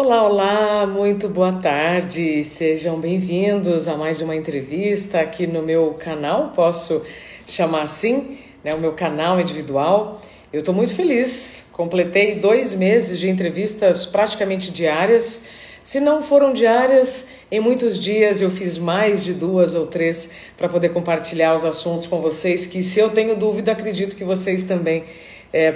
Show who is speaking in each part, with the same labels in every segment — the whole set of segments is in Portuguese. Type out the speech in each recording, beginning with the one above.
Speaker 1: Olá, olá, muito boa tarde. Sejam bem-vindos a mais uma entrevista aqui no meu canal, posso chamar assim, né? O meu canal individual. Eu estou muito feliz, completei 2 meses de entrevistas praticamente diárias. Se não foram diárias, em muitos dias eu fiz mais de 2 ou 3 para poder compartilhar os assuntos com vocês, que se eu tenho dúvida, acredito que vocês também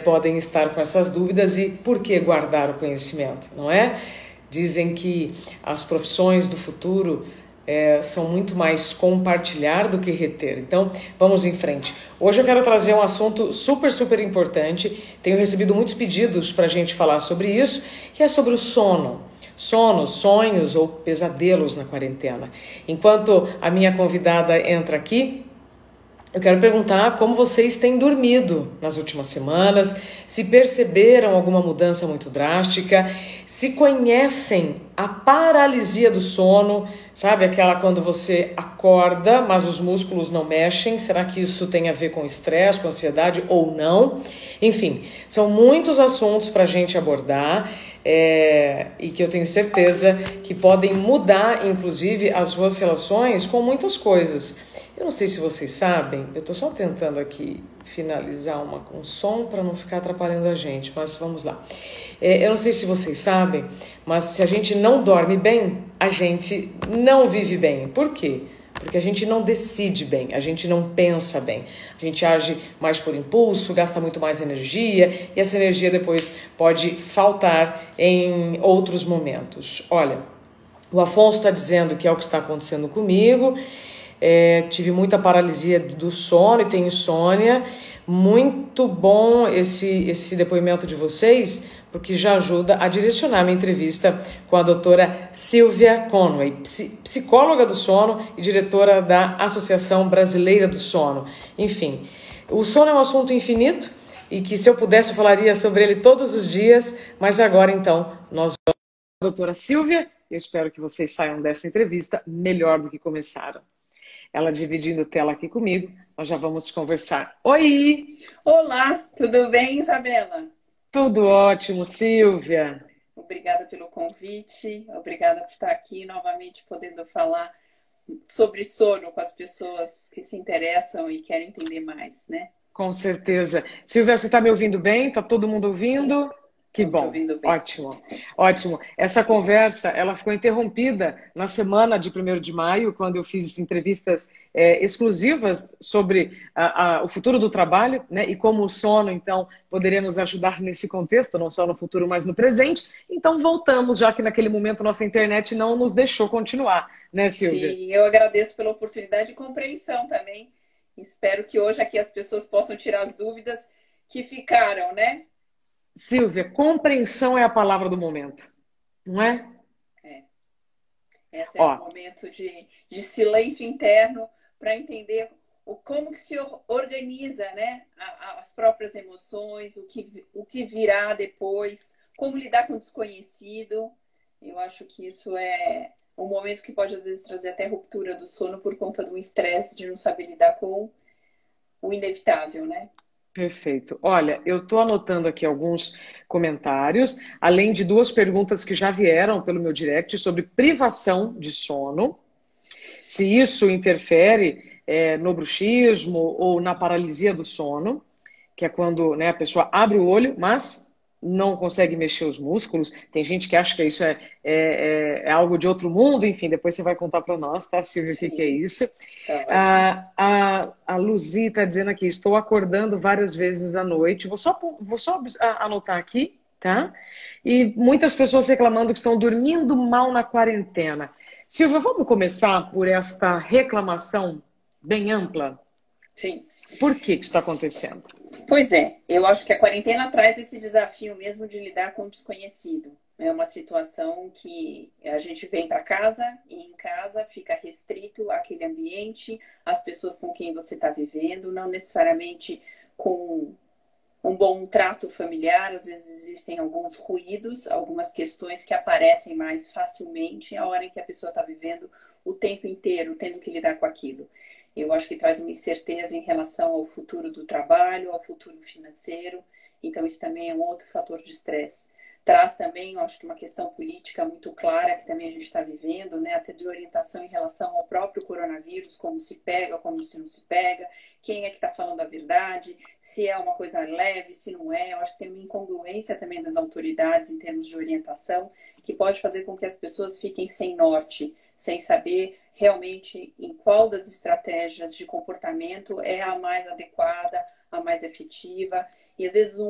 Speaker 1: podem estar com essas dúvidas. E por que guardar o conhecimento, não é? Dizem que as profissões do futuro são muito mais compartilhar do que reter. Então, vamos em frente. Hoje eu quero trazer um assunto super importante. Tenho recebido muitos pedidos para a gente falar sobre isso, que é sobre o sono. Sono, sonhos ou pesadelos na quarentena. Enquanto a minha convidada entra aqui, eu quero perguntar como vocês têm dormido nas últimas semanas, se perceberam alguma mudança muito drástica, se conhecem a paralisia do sono, sabe? Aquela quando você acorda, mas os músculos não mexem. Será que isso tem a ver com estresse, com ansiedade ou não? Enfim, são muitos assuntos para a gente abordar e que eu tenho certeza que podem mudar, inclusive, as suas relações com muitas coisas. Eu não sei se vocês sabem, eu estou só tentando aqui finalizar um som para não ficar atrapalhando a gente, mas vamos lá. Eu não sei se vocês sabem, mas se a gente não dorme bem, a gente não vive bem. Por quê? Porque a gente não decide bem, a gente não pensa bem. A gente age mais por impulso, gasta muito mais energia e essa energia depois pode faltar em outros momentos. Olha, o Afonso está dizendo que é o que está acontecendo comigo. Tive muita paralisia do sono e tenho insônia. Muito bom esse depoimento de vocês, porque já ajuda a direcionar minha entrevista com a doutora Silvia Conway, psicóloga do sono e diretora da Associação Brasileira do Sono. Enfim, o sono é um assunto infinito e que, se eu pudesse, eu falaria sobre ele todos os dias, mas agora então nós vamos com a doutora Silvia. Eu espero que vocês saiam dessa entrevista melhor do que começaram. Ela dividindo tela aqui comigo, nós já vamos conversar. Oi!
Speaker 2: Olá, tudo bem, Isabela?
Speaker 1: Tudo ótimo, Silvia.
Speaker 2: Obrigada pelo convite, obrigada por estar aqui novamente podendo falar sobre sono com as pessoas que se interessam e querem entender mais, né?
Speaker 1: Com certeza. Silvia, você está me ouvindo bem? Está todo mundo ouvindo? Que
Speaker 2: Estou te
Speaker 1: bom,
Speaker 2: ouvindo bem.
Speaker 1: ótimo, ótimo. Essa conversa, ela ficou interrompida na semana de 1º de maio, quando eu fiz entrevistas exclusivas sobre o futuro do trabalho, né, e como o sono, então, poderia nos ajudar nesse contexto, não só no futuro, mas no presente. Então, voltamos, já que naquele momento nossa internet não nos deixou continuar, né, Silvia?
Speaker 2: Sim, eu agradeço pela oportunidade e compreensão também. Espero que hoje aqui as pessoas possam tirar as dúvidas que ficaram, né?
Speaker 1: Silvia, compreensão é a palavra do momento, não é?
Speaker 2: É. Esse é um
Speaker 1: Ó,
Speaker 2: momento de silêncio interno para entender como que se organiza, né, as próprias emoções, o que virá depois, como lidar com o desconhecido. Eu acho que isso é um momento que pode, às vezes, trazer até ruptura do sono por conta do estresse, de não saber lidar com o inevitável, né?
Speaker 1: perfeito. Olha, eu estou anotando aqui alguns comentários, além de 2 perguntas que já vieram pelo meu direct sobre privação de sono, se isso interfere no bruxismo ou na paralisia do sono, que é quando, né, a pessoa abre o olho, mas não consegue mexer os músculos. Tem gente que acha que isso é algo de outro mundo. Enfim, depois você vai contar para nós, tá, Silvia, o que é
Speaker 2: Sim,
Speaker 1: isso.
Speaker 2: tá ótimo.
Speaker 1: A Luzi está dizendo aqui, estou acordando várias vezes à noite. Vou só anotar aqui, tá? E muitas pessoas reclamando que estão dormindo mal na quarentena. Silvia, vamos começar por esta reclamação bem ampla?
Speaker 2: Sim.
Speaker 1: Por que isso está acontecendo?
Speaker 2: Pois é, eu acho que a quarentena traz esse desafio mesmo de lidar com o desconhecido. É uma situação que a gente vem para casa e em casa fica restrito àquele ambiente, às pessoas com quem você está vivendo, não necessariamente com um bom trato familiar. Às vezes existem alguns ruídos, algumas questões que aparecem mais facilmente a hora em que a pessoa está vivendo o tempo inteiro, tendo que lidar com aquilo. Eu acho que traz uma incerteza em relação ao futuro do trabalho, ao futuro financeiro. Então, isso também é um outro fator de estresse. Traz também também, eu acho que uma questão política muito clara que também a gente está vivendo, né? Até de orientação em relação ao próprio coronavírus, como se pega, como se não se pega, quem é que está falando a verdade, se é uma coisa leve, se não é. Eu acho que tem uma incongruência também das autoridades em termos de orientação, que pode fazer com que as pessoas fiquem sem norte, sem saber realmente em qual das estratégias de comportamento é a mais adequada, a mais efetiva. E às vezes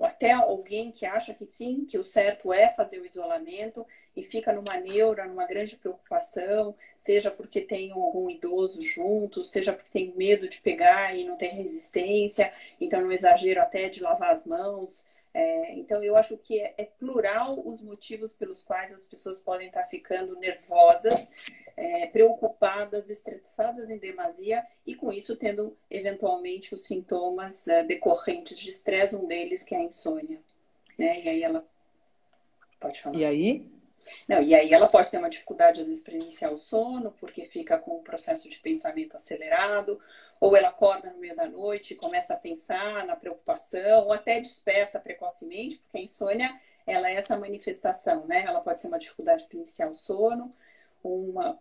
Speaker 2: até alguém que acha que sim, que o certo é fazer o isolamento e fica numa neura, numa grande preocupação, seja porque tem algum idoso junto, seja porque tem medo de pegar e não tem resistência, então no exagero até de lavar as mãos. Então eu acho que é plural os motivos pelos quais as pessoas podem estar ficando nervosas, preocupadas, estressadas em demasia e com isso tendo eventualmente os sintomas decorrentes de estresse, um deles que é a insônia, né? E aí ela pode falar.
Speaker 1: E aí?
Speaker 2: Não, e aí ela pode ter uma dificuldade às vezes para iniciar o sono, porque fica com um processo de pensamento acelerado, ou ela acorda no meio da noite e começa a pensar na preocupação, ou até desperta precocemente, porque a insônia ela é essa manifestação, né? Ela pode ser uma dificuldade para iniciar o sono,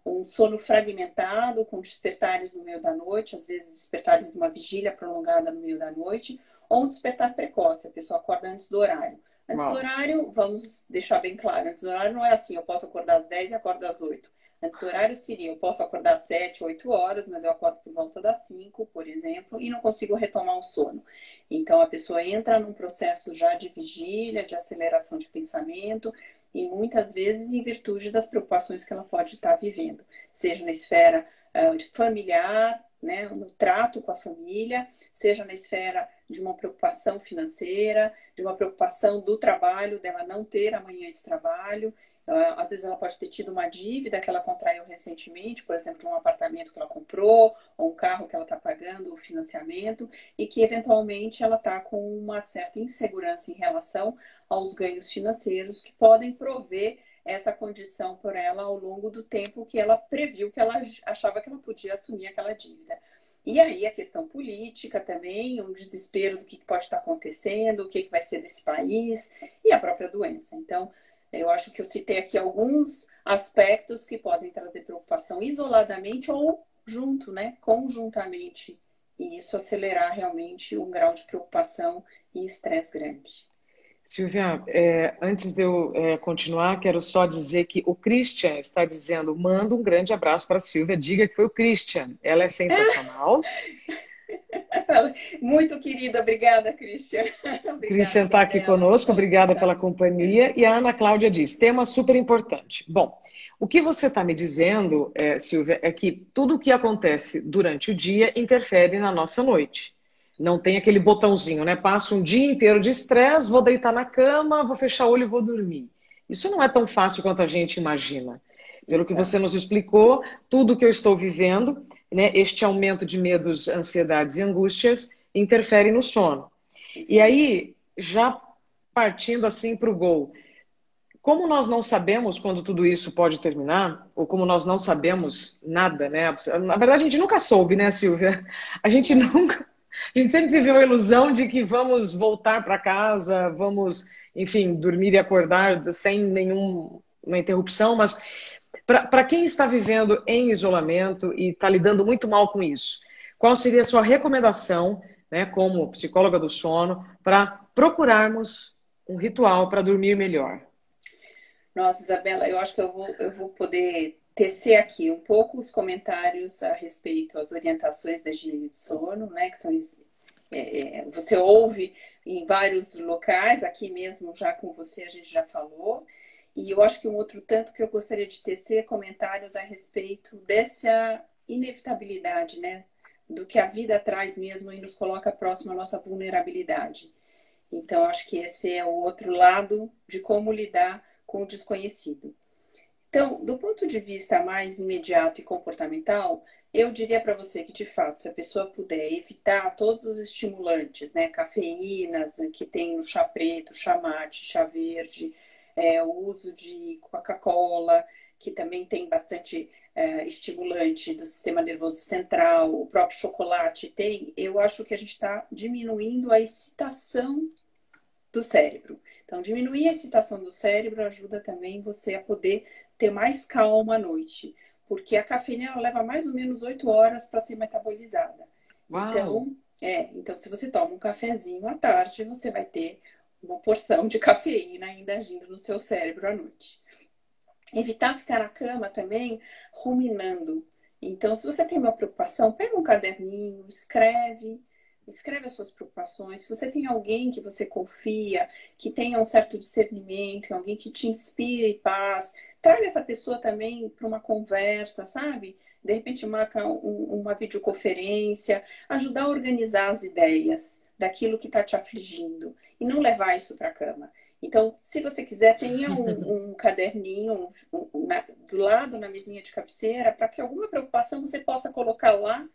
Speaker 2: um sono fragmentado, com despertares no meio da noite, às vezes despertares de uma vigília prolongada no meio da noite, ou um despertar precoce, a pessoa acorda antes do horário. Antes do horário, vamos deixar bem claro, antes do horário não é assim, eu posso acordar às 10 e acordo às 8. Antes do horário seria, eu posso acordar às 7, 8 horas, mas eu acordo por volta das 5, por exemplo, e não consigo retomar o sono. Então a pessoa entra num processo já de vigília, de aceleração de pensamento, e muitas vezes em virtude das preocupações que ela pode estar vivendo, seja na esfera familiar, né, no trato com a família, seja na esfera de uma preocupação financeira, de uma preocupação do trabalho, dela não ter amanhã esse trabalho. Às vezes ela pode ter tido uma dívida que ela contraiu recentemente, por exemplo, de um apartamento que ela comprou, ou um carro que ela está pagando o financiamento, e que eventualmente ela está com uma certa insegurança em relação aos ganhos financeiros que podem prover essa condição por ela ao longo do tempo que ela previu, que ela achava que ela podia assumir aquela dívida. E aí a questão política também, um desespero do que pode estar acontecendo, o que vai ser desse país, e a própria doença. Então, eu acho que eu citei aqui alguns aspectos que podem trazer preocupação isoladamente ou junto, né, conjuntamente, e isso acelerar realmente um grau de preocupação e estresse grande.
Speaker 1: Silvia, antes de eu continuar, quero só dizer que o Christian está dizendo, manda um grande abraço para a Silvia, diga que foi o Christian. Ela é sensacional.
Speaker 2: Muito querida, obrigada, Christian.
Speaker 1: Christian está aqui conosco, obrigada pela companhia. E a Ana Cláudia diz, tema super importante. Bom, o que você está me dizendo, Silvia, é que tudo o que acontece durante o dia interfere na nossa noite. Não tem aquele botãozinho, né? Passo um dia inteiro de estresse, vou deitar na cama, vou fechar o olho e vou dormir. Isso não é tão fácil quanto a gente imagina. Pelo que você nos explicou, tudo que eu estou vivendo, né, este aumento de medos, ansiedades e angústias, interfere no sono. E aí, já partindo assim para o gol, como nós não sabemos quando tudo isso pode terminar, ou como nós não sabemos nada, né? Na verdade, a gente nunca soube, né, Silvia? A gente sempre viveu a ilusão de que vamos voltar para casa, vamos, enfim, dormir e acordar sem nenhuma interrupção, mas para quem está vivendo em isolamento e está lidando muito mal com isso, qual seria a sua recomendação, né, como psicóloga do sono, para procurarmos um ritual para dormir melhor?
Speaker 2: Nossa, Isabela, eu acho que eu vou poder tecer aqui um pouco os comentários a respeito às orientações da higiene do sono, né, que são você ouve em vários locais, aqui mesmo já com você a gente já falou, e eu acho que um outro tanto que eu gostaria de tecer comentários a respeito dessa inevitabilidade, né, do que a vida traz mesmo e nos coloca próximo à nossa vulnerabilidade. Então, acho que esse é o outro lado de como lidar com o desconhecido. Então, do ponto de vista mais imediato e comportamental, eu diria para você que, de fato, se a pessoa puder evitar todos os estimulantes, né, cafeínas que tem no chá preto, chá mate, chá verde, o uso de Coca-Cola, que também tem bastante estimulante do sistema nervoso central, o próprio chocolate tem, eu acho que a gente está diminuindo a excitação do cérebro. Então, diminuir a excitação do cérebro ajuda também você a poder ter mais calma à noite, porque a cafeína ela leva mais ou menos 8 horas para ser metabolizada.
Speaker 1: Uau!
Speaker 2: Então, se você toma um cafezinho à tarde, você vai ter uma porção de cafeína ainda agindo no seu cérebro à noite. Evitar ficar na cama também ruminando. Então, se você tem uma preocupação, pega um caderninho, escreve as suas preocupações. Se você tem alguém que você confia, que tenha um certo discernimento, alguém que te inspire paz, traga essa pessoa também para uma conversa, sabe? De repente marca uma videoconferência, ajudar a organizar as ideias daquilo que está te afligindo e não levar isso para a cama. Então, se você quiser, tenha um caderninho do lado na mesinha de cabeceira para que alguma preocupação você possa colocar lá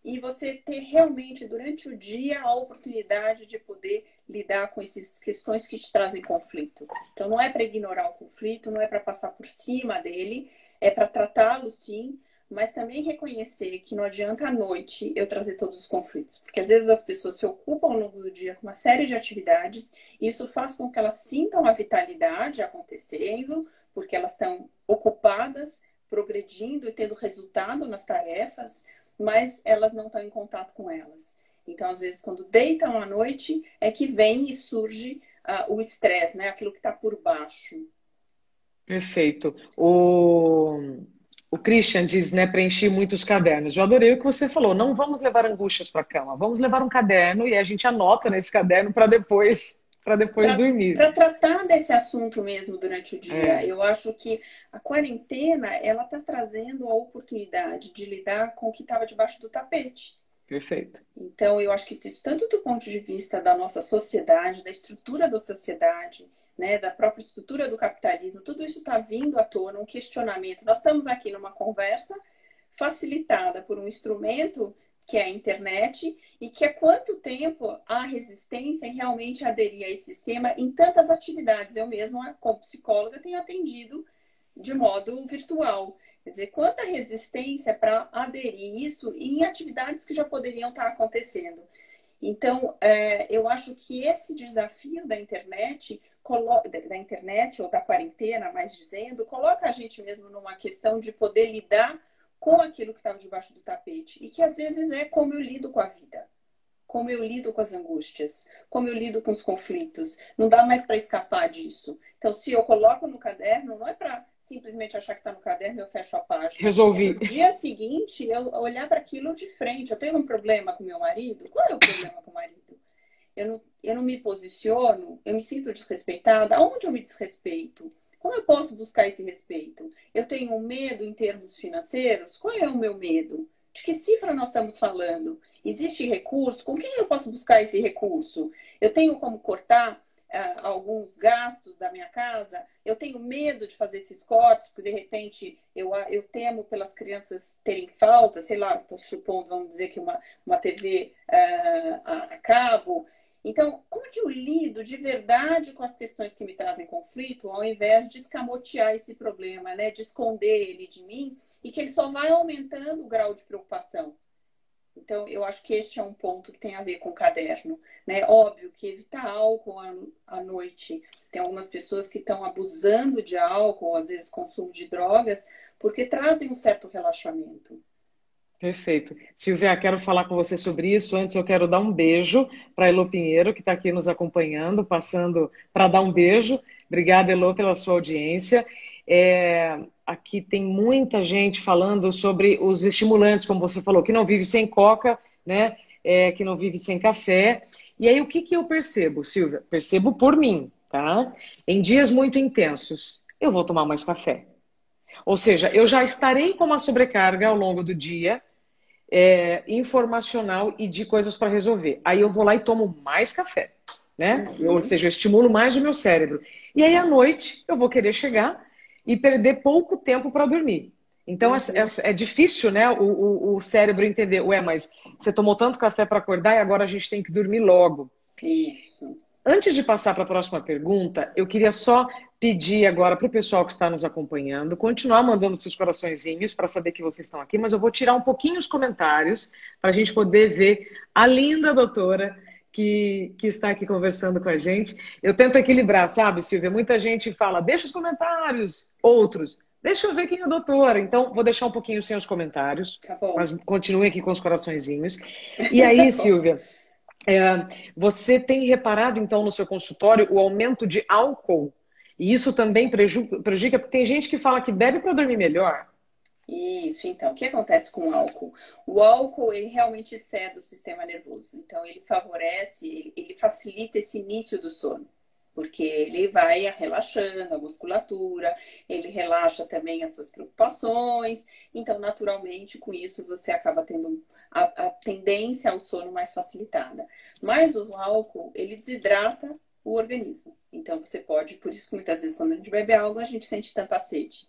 Speaker 2: e você ter realmente durante o dia a oportunidade de poder lidar com essas questões que te trazem conflito. Então, não é para ignorar o conflito, não é para passar por cima dele, é para tratá-lo sim, mas também reconhecer que não adianta à noite eu trazer todos os conflitos. Porque às vezes as pessoas se ocupam ao longo do dia com uma série de atividades, e isso faz com que elas sintam a vitalidade acontecendo, porque elas estão ocupadas, progredindo e tendo resultado nas tarefas, mas elas não estão em contato com elas. Então, às vezes, quando deitam à noite, é que vem e surge o estresse, né? Aquilo que está por baixo.
Speaker 1: Perfeito. O Christian diz, né, preenchi muitos cadernos. Eu adorei o que você falou. Não vamos levar angústias para a cama. Vamos levar um caderno e a gente anota nesse caderno para depois dormir.
Speaker 2: Para tratar desse assunto mesmo durante o dia. Eu acho que a quarentena, ela está trazendo a oportunidade de lidar com o que estava debaixo do tapete.
Speaker 1: Perfeito.
Speaker 2: Então, eu acho que isso, tanto do ponto de vista da nossa sociedade, da estrutura da sociedade, né, da própria estrutura do capitalismo, tudo isso está vindo à tona, um questionamento. Nós estamos aqui numa conversa facilitada por um instrumento que é a internet e que há quanto tempo há resistência em realmente aderir a esse sistema em tantas atividades. Eu mesma, como psicóloga, tenho atendido de modo virtual. Quer dizer, quanta resistência para aderir isso em atividades que já poderiam estar acontecendo. Então, eu acho que esse desafio da internet ou da quarentena, mais dizendo, coloca a gente mesmo numa questão de poder lidar com aquilo que estava debaixo do tapete. E que às vezes é como eu lido com a vida, como eu lido com as angústias, como eu lido com os conflitos. Não dá mais para escapar disso. Então, se eu coloco no caderno, não é para simplesmente achar que está no caderno e eu fecho a página.
Speaker 1: Resolvi.
Speaker 2: No dia seguinte, eu olhar para aquilo de frente. Eu tenho um problema com meu marido? Qual é o problema com o marido? Eu não me posiciono, eu me sinto desrespeitada. Aonde eu me desrespeito? Como eu posso buscar esse respeito? Eu tenho um medo em termos financeiros? Qual é o meu medo? De que cifra nós estamos falando? Existe recurso? Com quem eu posso buscar esse recurso? Eu tenho como cortar alguns gastos da minha casa? Eu tenho medo de fazer esses cortes, porque de repente eu temo pelas crianças terem falta, sei lá, estou supondo, vamos dizer que uma TV a cabo. Então, como é que eu lido de verdade com as questões que me trazem conflito, ao invés de escamotear esse problema, né? De esconder ele de mim e que ele só vai aumentando o grau de preocupação. Então, eu acho que este é um ponto que tem a ver com o caderno, né? Óbvio que evitar álcool à noite. Tem algumas pessoas que estão abusando de álcool, às vezes consumo de drogas, porque trazem um certo relaxamento.
Speaker 1: Perfeito. Silvia, quero falar com você sobre isso. Antes, eu quero dar um beijo para a Elô Pinheiro, que está aqui nos acompanhando, passando para dar um beijo. Obrigada, Elô, pela sua audiência. Aqui tem muita gente falando sobre os estimulantes, como você falou, que não vive sem coca, né? Que não vive sem café. E aí, o que eu percebo, Silvia? Percebo por mim, tá? Em dias muito intensos, eu vou tomar mais café. Ou seja, eu já estarei com uma sobrecarga ao longo do dia, informacional e de coisas para resolver. Aí eu vou lá e tomo mais café, né? Ou seja, eu estimulo mais o meu cérebro. E aí à noite eu vou querer chegar e perder pouco tempo para dormir. Então é difícil, né? O cérebro entender, mas você tomou tanto café para acordar e agora a gente tem que dormir logo.
Speaker 2: Isso.
Speaker 1: Antes de passar para a próxima pergunta, eu queria só pedir agora para o pessoal que está nos acompanhando continuar mandando seus coraçõezinhos para saber que vocês estão aqui, mas eu vou tirar um pouquinho os comentários para a gente poder ver a linda doutora que está aqui conversando com a gente. Eu tento equilibrar, sabe, Silvia? Muita gente fala, deixa os comentários, outros, deixa eu ver quem é a doutora. Então, vou deixar um pouquinho sem os comentários,
Speaker 2: Tá bom.
Speaker 1: mas continue aqui com os coraçõezinhos. E aí,
Speaker 2: Tá bom.
Speaker 1: Silvia, você tem reparado, então, no seu consultório o aumento de álcool? E isso também prejudica, porque tem gente que fala que bebe para dormir melhor.
Speaker 2: Isso, então, o que acontece com o álcool? O álcool, ele realmente cede o sistema nervoso. Então, ele favorece, ele facilita esse início do sono. Porque ele vai relaxando a musculatura, ele relaxa também as suas preocupações. Então, naturalmente, com isso, você acaba tendo a tendência ao sono mais facilitada. Mas o álcool, ele desidrata o organismo. Então, você pode, por isso que muitas vezes quando a gente bebe água, a gente sente tanta sede.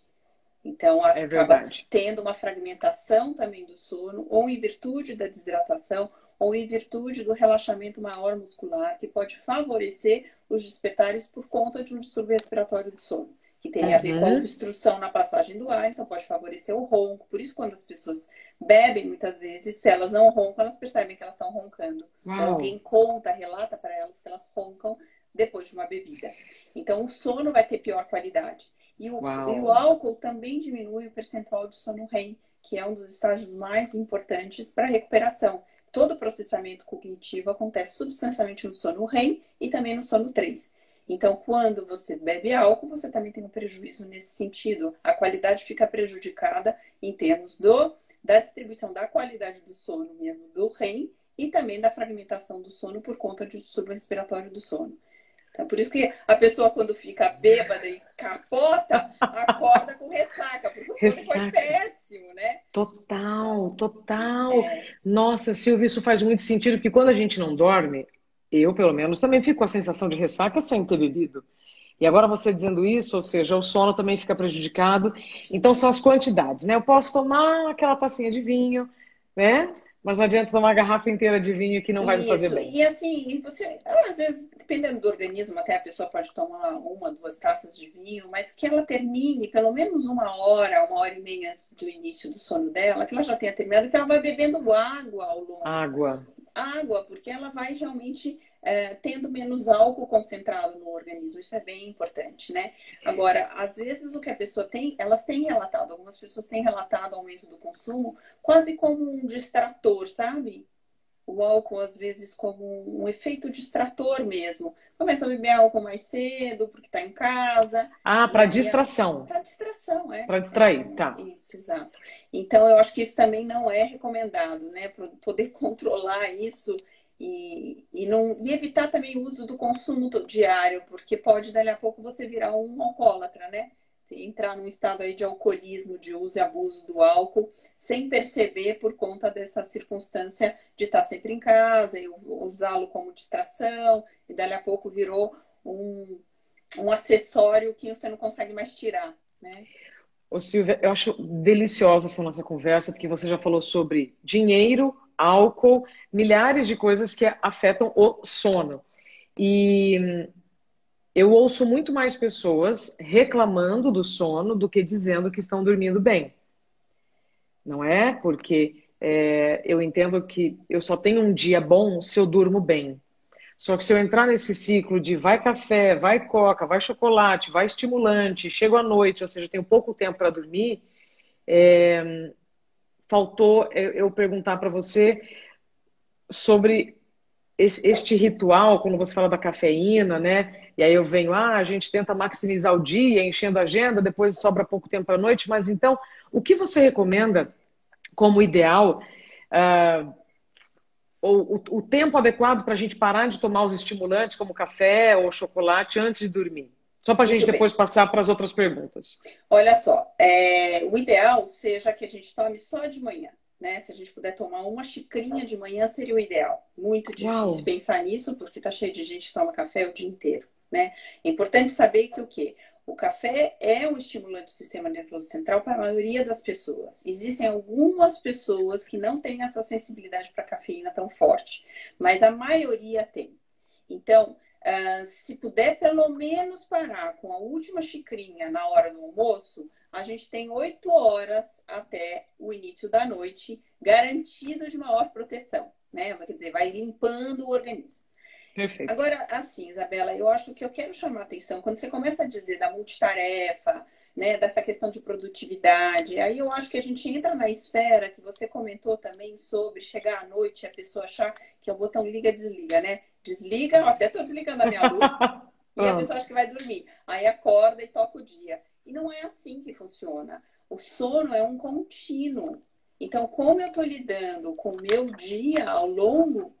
Speaker 2: Então,
Speaker 1: É
Speaker 2: acaba
Speaker 1: verdade.
Speaker 2: tendo uma fragmentação também do sono, ou em virtude da desidratação, ou em virtude do relaxamento maior muscular, que pode favorecer os despertares por conta de um distúrbio respiratório do sono, que tem a ver com a
Speaker 1: Uhum.
Speaker 2: obstrução na passagem do ar, então pode favorecer o ronco. Por isso, quando as pessoas bebem, muitas vezes, se elas não roncam, elas percebem que elas estão roncando. Ou
Speaker 1: Uau,
Speaker 2: alguém conta, relata para elas que elas roncam depois de uma bebida. Então, o sono vai ter pior qualidade. E o
Speaker 1: uau.
Speaker 2: álcool também diminui o percentual de sono REM, que é um dos estágios mais importantes para a recuperação. Todo o processamento cognitivo acontece substancialmente no sono REM e também no sono 3. Então, quando você bebe álcool, você também tem um prejuízo nesse sentido. A qualidade fica prejudicada em termos da distribuição da qualidade do sono mesmo, do REM, e também da fragmentação do sono por conta do distúrbio respiratório do sono. Então, por isso que a pessoa, quando fica bêbada e capota, acorda com ressaca, porque o sono foi
Speaker 1: Ressaca.
Speaker 2: péssimo, né?
Speaker 1: Total,
Speaker 2: Então,
Speaker 1: total.
Speaker 2: é,
Speaker 1: Nossa, Silvia, isso faz muito sentido, porque quando a gente não dorme, eu, pelo menos, também fico com a sensação de ressaca sem ter bebido. E agora você dizendo isso, ou seja, o sono também fica prejudicado. Então
Speaker 2: fica.
Speaker 1: são as quantidades, né? Eu posso tomar aquela tacinha de vinho, né? Mas não adianta tomar uma garrafa inteira de vinho que não vai me fazer
Speaker 2: Isso,
Speaker 1: bem.
Speaker 2: e assim, você, às vezes, dependendo do organismo, até a pessoa pode tomar uma, duas taças de vinho, mas que ela termine pelo menos uma hora e meia antes do início do sono dela, que ela já tenha terminado, que ela vai bebendo água ao longo.
Speaker 1: Água.
Speaker 2: Água, porque ela vai realmente tendo menos álcool concentrado no organismo. Isso é bem importante, né? Agora, às vezes o que a pessoa tem, elas têm relatado, algumas pessoas têm relatado aumento do consumo quase como um distrator, sabe? O álcool, às vezes, como um efeito distrator mesmo. Começa a beber álcool mais cedo, porque está em casa,
Speaker 1: Ah,
Speaker 2: e
Speaker 1: para
Speaker 2: aí
Speaker 1: distração.
Speaker 2: para distração, é.
Speaker 1: Para
Speaker 2: É
Speaker 1: distrair, tá.
Speaker 2: isso, exato. Então, eu acho que isso também não é recomendado, né? Para poder controlar isso e evitar também o uso do consumo diário, porque pode, dali a pouco, você virar um alcoólatra, né? Entrar num estado aí de alcoolismo, de uso e abuso do álcool, sem perceber por conta dessa circunstância de estar sempre em casa e usá-lo como distração, e dali a pouco virou um acessório que você não consegue mais tirar, né?
Speaker 1: Ô, Silvia, eu acho deliciosa essa nossa conversa, porque você já falou sobre dinheiro, álcool, milhares de coisas que afetam o sono. E eu ouço muito mais pessoas reclamando do sono do que dizendo que estão dormindo bem, não é? Porque eu entendo que eu só tenho um dia bom se eu durmo bem. Só que se eu entrar nesse ciclo de vai café, vai coca, vai chocolate, vai estimulante, chego à noite, ou seja, eu tenho pouco tempo para dormir, faltou eu perguntar para você sobre este ritual, quando você fala da cafeína, né? E aí eu venho, a gente tenta maximizar o dia, enchendo a agenda, depois sobra pouco tempo para a noite, mas então, o que você recomenda como ideal, ou o tempo adequado para a gente parar de tomar os estimulantes, como café ou chocolate, antes de dormir? Só para a gente
Speaker 2: Muito
Speaker 1: depois
Speaker 2: bem.
Speaker 1: passar para as outras perguntas.
Speaker 2: Olha só, o ideal seja que a gente tome só de manhã, né? Se a gente puder tomar uma xicrinha de manhã, seria o ideal. Muito difícil
Speaker 1: Uau!
Speaker 2: pensar nisso, porque tá cheio de gente que toma café o dia inteiro, né? É importante saber que o quê? O café é um estimulante do sistema nervoso central para a maioria das pessoas. Existem algumas pessoas que não têm essa sensibilidade para a cafeína tão forte, mas a maioria tem. Então, se puder pelo menos parar com a última xicrinha na hora do almoço, a gente tem 8 horas até o início da noite garantido de maior proteção, né? Quer dizer, vai limpando o organismo.
Speaker 1: Perfeito.
Speaker 2: Agora, assim, Isabela, eu acho que eu quero chamar a atenção quando você começa a dizer da multitarefa, né, dessa questão de produtividade, aí eu acho que a gente entra na esfera que você comentou também sobre chegar à noite e a pessoa achar que é o botão liga-desliga, né? Desliga, ó, até estou desligando a minha luz, e a
Speaker 1: Ah,
Speaker 2: pessoa acha que vai dormir. Aí acorda e toca o dia. E não é assim que funciona. O sono é um contínuo. Então, como eu estou lidando com o meu dia ao longo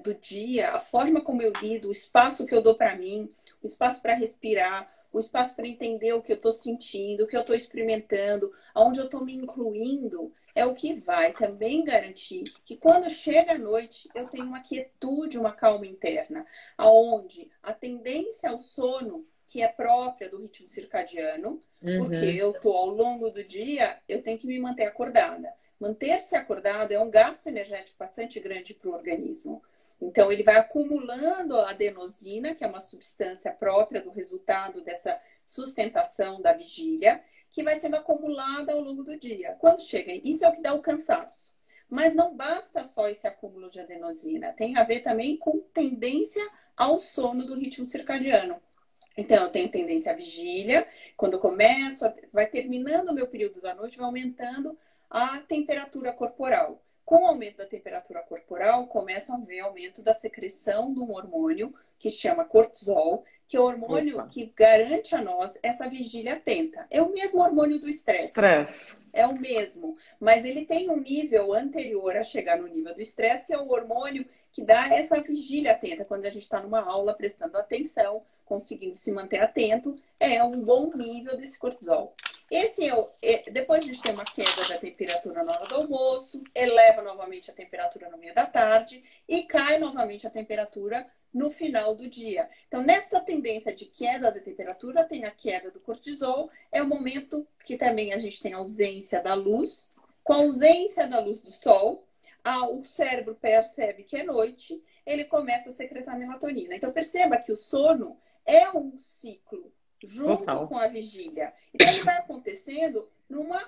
Speaker 2: do dia, a forma como eu lido, o espaço que eu dou para mim, o espaço para respirar, o espaço para entender o que eu estou sentindo, o que eu estou experimentando, aonde eu estou me incluindo, é o que vai também garantir que quando chega a noite eu tenho uma quietude, uma calma interna, aonde a tendência ao sono que é própria do ritmo circadiano, porque
Speaker 1: uhum.
Speaker 2: eu estou ao longo do dia, eu tenho que me manter acordada. Manter-se acordado é um gasto energético bastante grande para o organismo. Então, ele vai acumulando a adenosina, que é uma substância própria do resultado dessa sustentação da vigília, que vai sendo acumulada ao longo do dia. Quando chega, isso é o que dá o cansaço. Mas não basta só esse acúmulo de adenosina, tem a ver também com tendência ao sono do ritmo circadiano. Então, eu tenho tendência à vigília, quando eu começo, vai terminando o meu período da noite, vai aumentando a temperatura corporal. Com o aumento da temperatura corporal, começa a haver aumento da secreção de um hormônio que se chama cortisol, que é o hormônio
Speaker 1: Opa.
Speaker 2: que garante a nós essa vigília atenta. É o mesmo hormônio do estresse.
Speaker 1: Estresse.
Speaker 2: É o mesmo, mas ele tem um nível anterior a chegar no nível do estresse, que é o hormônio que dá essa vigília atenta. Quando a gente está numa aula prestando atenção, conseguindo se manter atento, é um bom nível desse cortisol. Esse depois a gente tem uma queda da temperatura na hora do almoço, eleva novamente a temperatura no meio da tarde e cai novamente a temperatura no final do dia. Então, nessa tendência de queda da temperatura, tem a queda do cortisol, é o momento que também a gente tem a ausência da luz. Com a ausência da luz do sol, o cérebro percebe que é noite, ele começa a secretar melatonina. Então, perceba que o sono é um ciclo junto
Speaker 1: Total.
Speaker 2: com a vigília. Então, ele vai acontecendo numa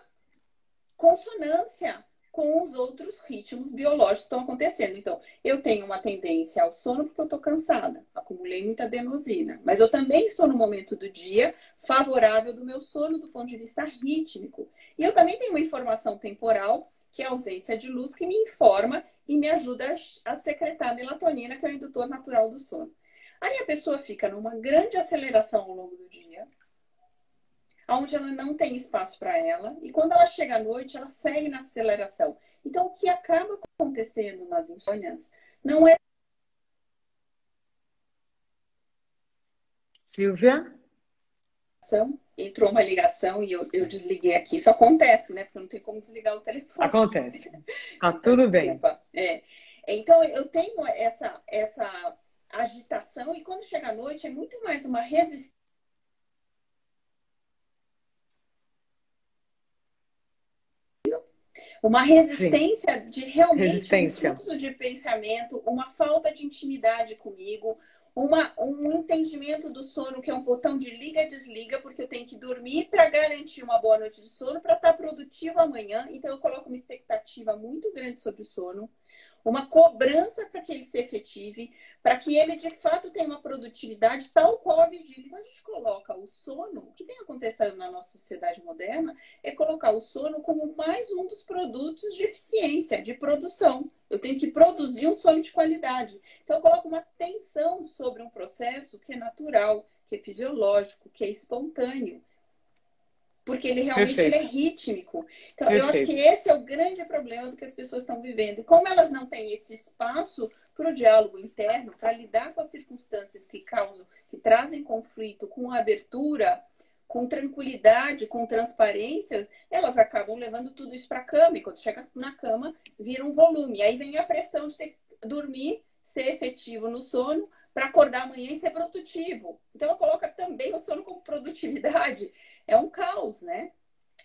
Speaker 2: consonância com os outros ritmos biológicos que estão acontecendo. Então, eu tenho uma tendência ao sono porque eu estou cansada, acumulei muita adenosina, mas eu também estou no momento do dia favorável do meu sono do ponto de vista rítmico. E eu também tenho uma informação temporal, que é a ausência de luz, que me informa e me ajuda a secretar a melatonina, que é o indutor natural do sono. Aí a pessoa fica numa grande aceleração ao longo do dia, onde ela não tem espaço para ela, e quando ela chega à noite, ela segue na aceleração. Então, o que acaba acontecendo nas insônias não é.
Speaker 1: Silvia?
Speaker 2: Entrou uma ligação e eu desliguei aqui. Isso acontece, né? Porque não tem como desligar o telefone.
Speaker 1: Acontece. Tá
Speaker 2: Então,
Speaker 1: tudo bem.
Speaker 2: desculpa. Então, eu tenho essa agitação, e quando chega à noite, é muito mais uma resistência. Uma
Speaker 1: Sim.
Speaker 2: resistência de realmente um
Speaker 1: Resistência.
Speaker 2: fluxo de pensamento, uma falta de intimidade comigo, um entendimento do sono que é um botão de liga e desliga, porque eu tenho que dormir para garantir uma boa noite de sono para estar produtivo amanhã. Então, eu coloco uma expectativa muito grande sobre o sono, uma cobrança para que ele se efetive, para que ele de fato tenha uma produtividade tal qual a vigília. Então, a gente coloca o sono, o que tem acontecido na nossa sociedade moderna é colocar o sono como mais um dos produtos de eficiência, de produção. Eu tenho que produzir um sono de qualidade. Então, eu coloco uma tensão sobre um processo que é natural, que é fisiológico, que é espontâneo, porque ele realmente ele é
Speaker 1: Perfeito.
Speaker 2: rítmico. Então, eu acho que
Speaker 1: Perfeito.
Speaker 2: esse é o grande problema do que as pessoas estão vivendo. E como elas não têm esse espaço para o diálogo interno, para lidar com as circunstâncias que causam, que trazem conflito, com abertura, com tranquilidade, com transparência, elas acabam levando tudo isso para a cama. E quando chega na cama, vira um volume. Aí vem a pressão de ter que dormir, ser efetivo no sono, para acordar amanhã e ser produtivo. Então, ela coloca também o sono como produtividade. É um caos, né?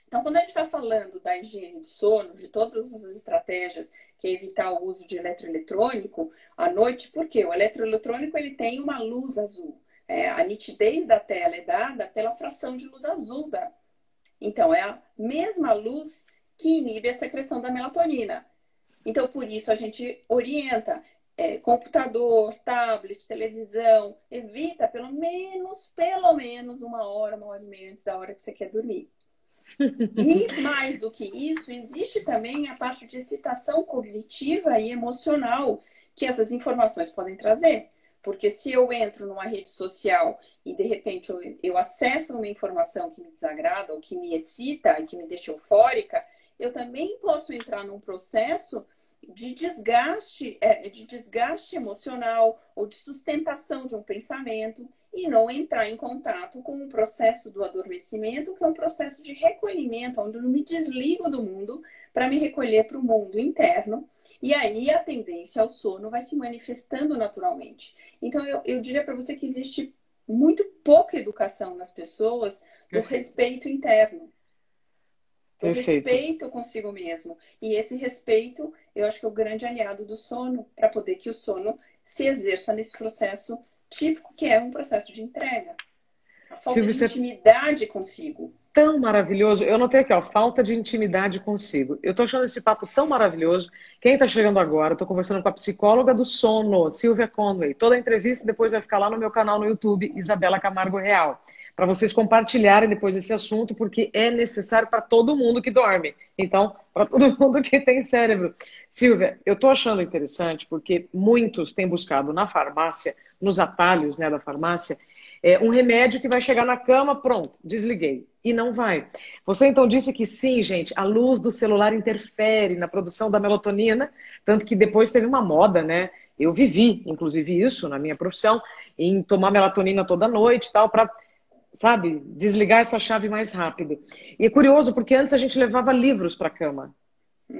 Speaker 2: Então, quando a gente está falando da higiene do sono, de todas as estratégias, que é evitar o uso de eletroeletrônico à noite, porque o eletroeletrônico ele tem uma luz azul. A nitidez da tela é dada pela fração de luz azul da. Então, é a mesma luz que inibe a secreção da melatonina. Então, por isso a gente orienta. computador, tablet, televisão, evita pelo menos 1 hora e meia antes da hora que você quer dormir. E mais do que isso, existe também a parte de excitação cognitiva e emocional que essas informações podem trazer. Porque se eu entro numa rede social e de repente eu acesso uma informação que me desagrada ou que me excita e que me deixa eufórica, eu também posso entrar num processo de desgaste emocional ou de sustentação de um pensamento e não entrar em contato com o processo do adormecimento, que é um processo de recolhimento, onde eu me desligo do mundo para me recolher para o mundo interno. E aí a tendência ao sono vai se manifestando naturalmente. Então eu diria para você que existe muito pouca educação nas pessoas do respeito interno. O respeito consigo mesmo. E esse respeito, eu acho que é o grande aliado do sono, para poder que o sono se exerça nesse processo típico, que é um processo de entrega. A falta de intimidade consigo.
Speaker 1: Tão maravilhoso. Eu notei aqui, ó, falta de intimidade consigo. Eu tô achando esse papo tão maravilhoso. Quem tá chegando agora, eu tô conversando com a psicóloga do sono, Silvia Conway. Toda a entrevista depois vai ficar lá no meu canal no YouTube, Isabela Camargo Real, para vocês compartilharem depois esse assunto, porque é necessário para todo mundo que dorme. Então, para todo mundo que tem cérebro. Silvia, eu tô achando interessante porque muitos têm buscado na farmácia, nos atalhos, né, da farmácia, um remédio que vai chegar na cama, pronto, desliguei. E não vai. Você então disse que sim, gente, a luz do celular interfere na produção da melatonina, tanto que depois teve uma moda, né? Eu vivi, inclusive, isso na minha profissão, em tomar melatonina toda noite e tal, para, sabe, desligar essa chave mais rápido. E é curioso, porque antes a gente levava livros para a cama,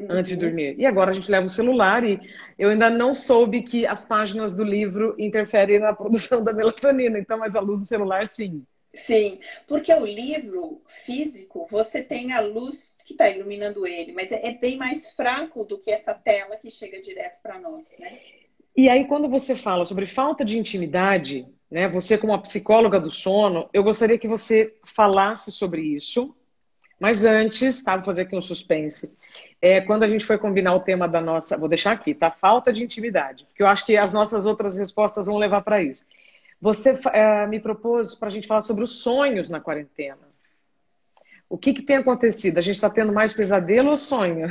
Speaker 1: antes de dormir. E agora a gente leva o celular e eu ainda não soube que as páginas do livro interferem na produção da melatonina. Então, mas a luz do celular, sim.
Speaker 2: Sim, porque o livro físico, você tem a luz que está iluminando ele, mas é bem mais fraco do que essa tela que chega direto para nós, né?
Speaker 1: E aí, quando você fala sobre falta de intimidade, né, você como a psicóloga do sono, eu gostaria que você falasse sobre isso. Mas antes, tá, vou fazer aqui um suspense. Quando a gente foi combinar o tema da nossa... Vou deixar aqui, tá? Falta de intimidade. Porque eu acho que as nossas outras respostas vão levar para isso. Você me propôs para a gente falar sobre os sonhos na quarentena. O que tem acontecido? A gente está tendo mais pesadelo ou sonho?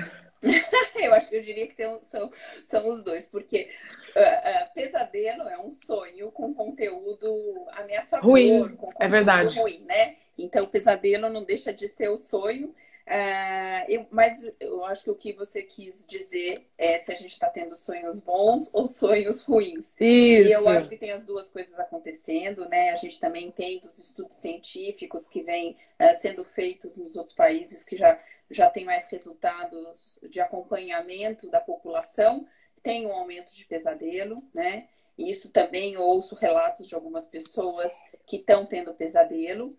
Speaker 2: Eu diria que são os dois, porque pesadelo é um sonho com conteúdo ameaçador,
Speaker 1: ruim,
Speaker 2: com
Speaker 1: é
Speaker 2: conteúdo
Speaker 1: verdade.
Speaker 2: ruim, né? Então, pesadelo não deixa de ser o sonho. Mas eu acho que o que você quis dizer é se a gente está tendo sonhos bons ou sonhos ruins.
Speaker 1: Isso.
Speaker 2: E eu acho que tem as duas coisas acontecendo, né? A gente também tem dos estudos científicos que vêm sendo feitos nos outros países que já tem mais resultados de acompanhamento da população, tem um aumento de pesadelo, né? E isso também eu ouço relatos de algumas pessoas que estão tendo pesadelo.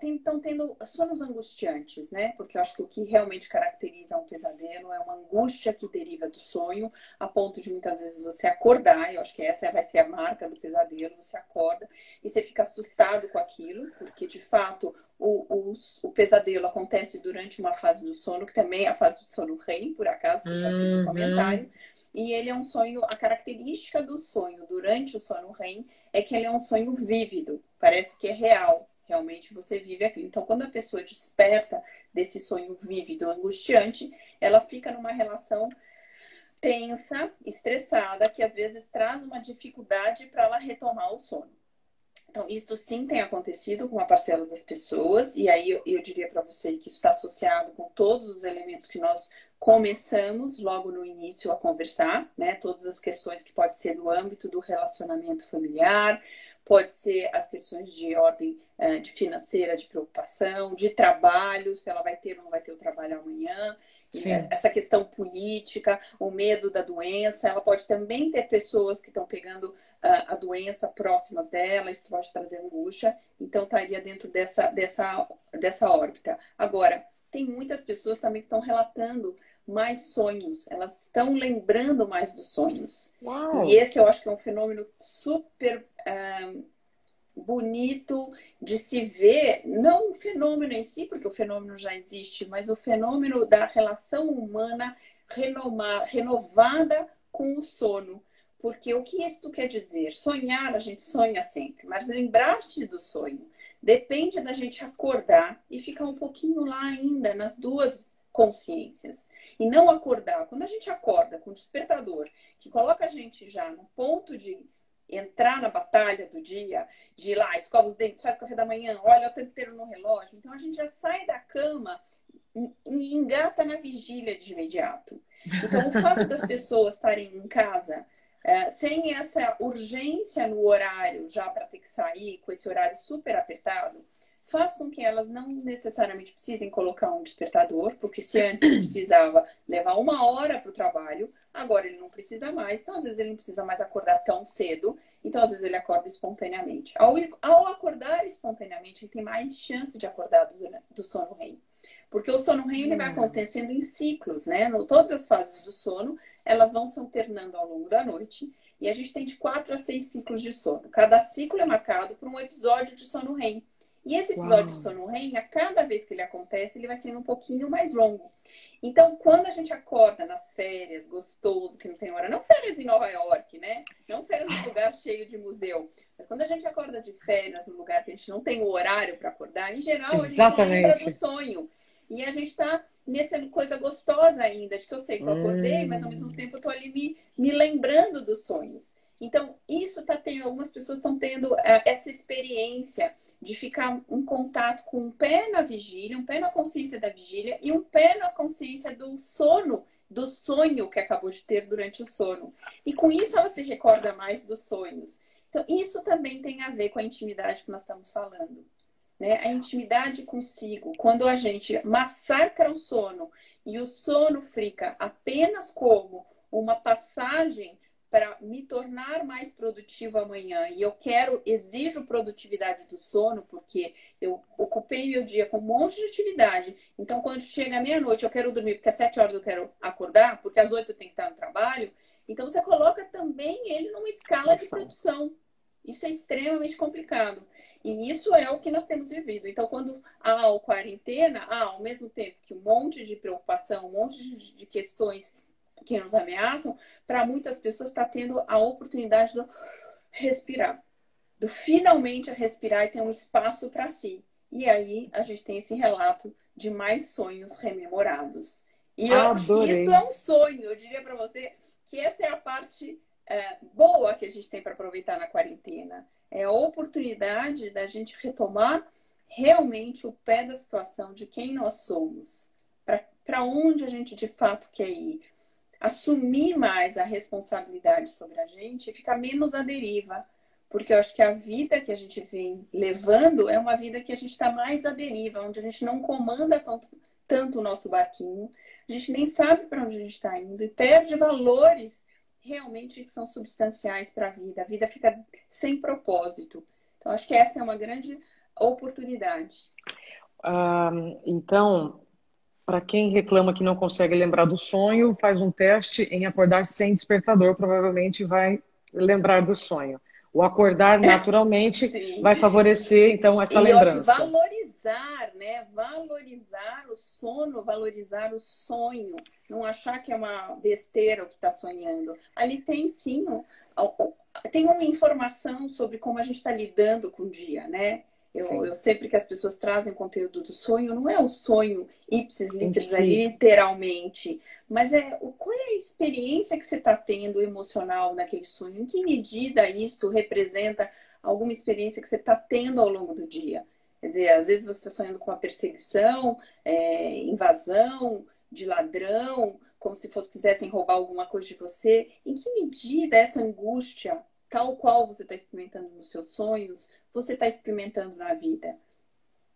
Speaker 2: Estão tendo sonos angustiantes, né? Porque eu acho que o que realmente caracteriza um pesadelo é uma angústia que deriva do sonho, a ponto de muitas vezes você acordar, eu acho que essa vai ser a marca do pesadelo, você acorda e você fica assustado com aquilo, porque de fato o pesadelo acontece durante uma fase do sono, que também é a fase do sono REM, por acaso, que eu já fiz o comentário. E ele é um sonho, a característica do sonho durante o sono REM é que ele é um sonho vívido, parece que é real. Realmente você vive aquilo. Então, quando a pessoa desperta desse sonho vívido, angustiante, ela fica numa relação tensa, estressada, que às vezes traz uma dificuldade para ela retomar o sono. Então, isso sim tem acontecido com uma parcela das pessoas, e aí eu diria para você que isso está associado com todos os elementos que nós começamos logo no início a conversar, né? Todas as questões que pode ser no âmbito do relacionamento familiar, pode ser as questões de ordem de financeira, de preocupação, de trabalho, se ela vai ter ou não vai ter o trabalho amanhã. Essa questão política, o medo da doença, ela pode também ter pessoas que estão pegando a doença próximas dela, isso pode trazer angústia, então estaria dentro dessa órbita. Agora, tem muitas pessoas também que estão relatando mais sonhos, elas estão lembrando mais dos sonhos.
Speaker 1: Uau.
Speaker 2: E esse eu acho que é um fenômeno super bonito de se ver, não o fenômeno em si, porque o fenômeno já existe, mas o fenômeno da relação humana renovada com o sono. Porque o que isso quer dizer? Sonhar, a gente sonha sempre, mas lembrar-se do sonho depende da gente acordar e ficar um pouquinho lá ainda nas duas consciências. E não acordar. Quando a gente acorda com o despertador, que coloca a gente já no ponto de entrar na batalha do dia, de ir lá, escova os dentes, faz café da manhã, olha o tempo inteiro no relógio. Então a gente já sai da cama e engata na vigília de imediato. Então o fato das pessoas estarem em casa sem essa urgência no horário já para ter que sair, com esse horário super apertado, faz com que elas não necessariamente precisem colocar um despertador, porque se antes ele precisava levar 1 hora para o trabalho, agora ele não precisa mais, então às vezes ele não precisa mais acordar tão cedo, então às vezes ele acorda espontaneamente. Ao acordar espontaneamente, ele tem mais chance de acordar do sono REM. Porque o sono REM ele vai acontecendo em ciclos, né? Todas as fases do sono, elas vão se alternando ao longo da noite, e a gente tem de 4 a 6 ciclos de sono. Cada ciclo é marcado por um episódio de sono REM. E esse episódio de sono REM, a cada vez que ele acontece, ele vai sendo um pouquinho mais longo. Então, quando a gente acorda nas férias, gostoso, que não tem hora, não férias em Nova York, né? Não férias num lugar cheio de museu, mas quando a gente acorda de férias num lugar que a gente não tem o horário para acordar, em geral, a gente lembra do sonho. E a gente está nessa coisa gostosa ainda, de que eu sei que eu acordei, mas ao mesmo tempo eu estou ali me lembrando dos sonhos. Então, isso tá tendo, algumas pessoas estão tendo essa experiência de ficar em contato com um pé na vigília, um pé na consciência da vigília e um pé na consciência do sono, do sonho que acabou de ter durante o sono. E com isso ela se recorda mais dos sonhos. Então, isso também tem a ver com a intimidade que nós estamos falando. Né? A intimidade consigo, quando a gente massacra o sono e o sono fica apenas como uma passagem para me tornar mais produtivo amanhã, e exijo produtividade do sono, porque eu ocupei meu dia com um monte de atividade, então quando chega meia-noite eu quero dormir, porque às 7 horas eu quero acordar, porque às 8 eu tenho que estar no trabalho, então você coloca também ele numa escala de produção. Isso é extremamente complicado. E isso é o que nós temos vivido. Então, quando há a quarentena, ao mesmo tempo que um monte de preocupação, um monte de questões que nos ameaçam, para muitas pessoas está tendo a oportunidade de respirar. Do finalmente respirar e ter um espaço para si. E aí a gente tem esse relato de mais sonhos rememorados. E eu acho que isso é um sonho. Eu diria para você que essa é a parte boa que a gente tem para aproveitar na quarentena. É a oportunidade da gente retomar realmente o pé da situação de quem nós somos. Para onde a gente de fato quer ir. Assumir mais a responsabilidade sobre a gente e ficar menos à deriva. Porque eu acho que a vida que a gente vem levando é uma vida que a gente está mais à deriva, onde a gente não comanda tanto o nosso barquinho, a gente nem sabe para onde a gente está indo e perde valores realmente que são substanciais para a vida. A vida fica sem propósito. Então, acho que essa é uma grande oportunidade.
Speaker 1: Então, para quem reclama que não consegue lembrar do sonho, faz um teste em acordar sem despertador, provavelmente vai lembrar do sonho. O acordar naturalmente vai favorecer, então, essa lembrança.
Speaker 2: E valorizar, né? Valorizar o sono, valorizar o sonho. Não achar que é uma besteira o que está sonhando. Ali tem, sim, tem uma informação sobre como a gente está lidando com o dia, né? Eu sempre que as pessoas trazem conteúdo do sonho, não é o sonho ipsis litteris, literalmente, mas qual é a experiência que você está tendo emocional naquele sonho? Em que medida isto representa alguma experiência que você está tendo ao longo do dia? Quer dizer, às vezes você está sonhando com uma perseguição, invasão de ladrão, como se quisessem roubar alguma coisa de você. Em que medida essa angústia, tal qual você está experimentando nos seus sonhos, você está experimentando na vida,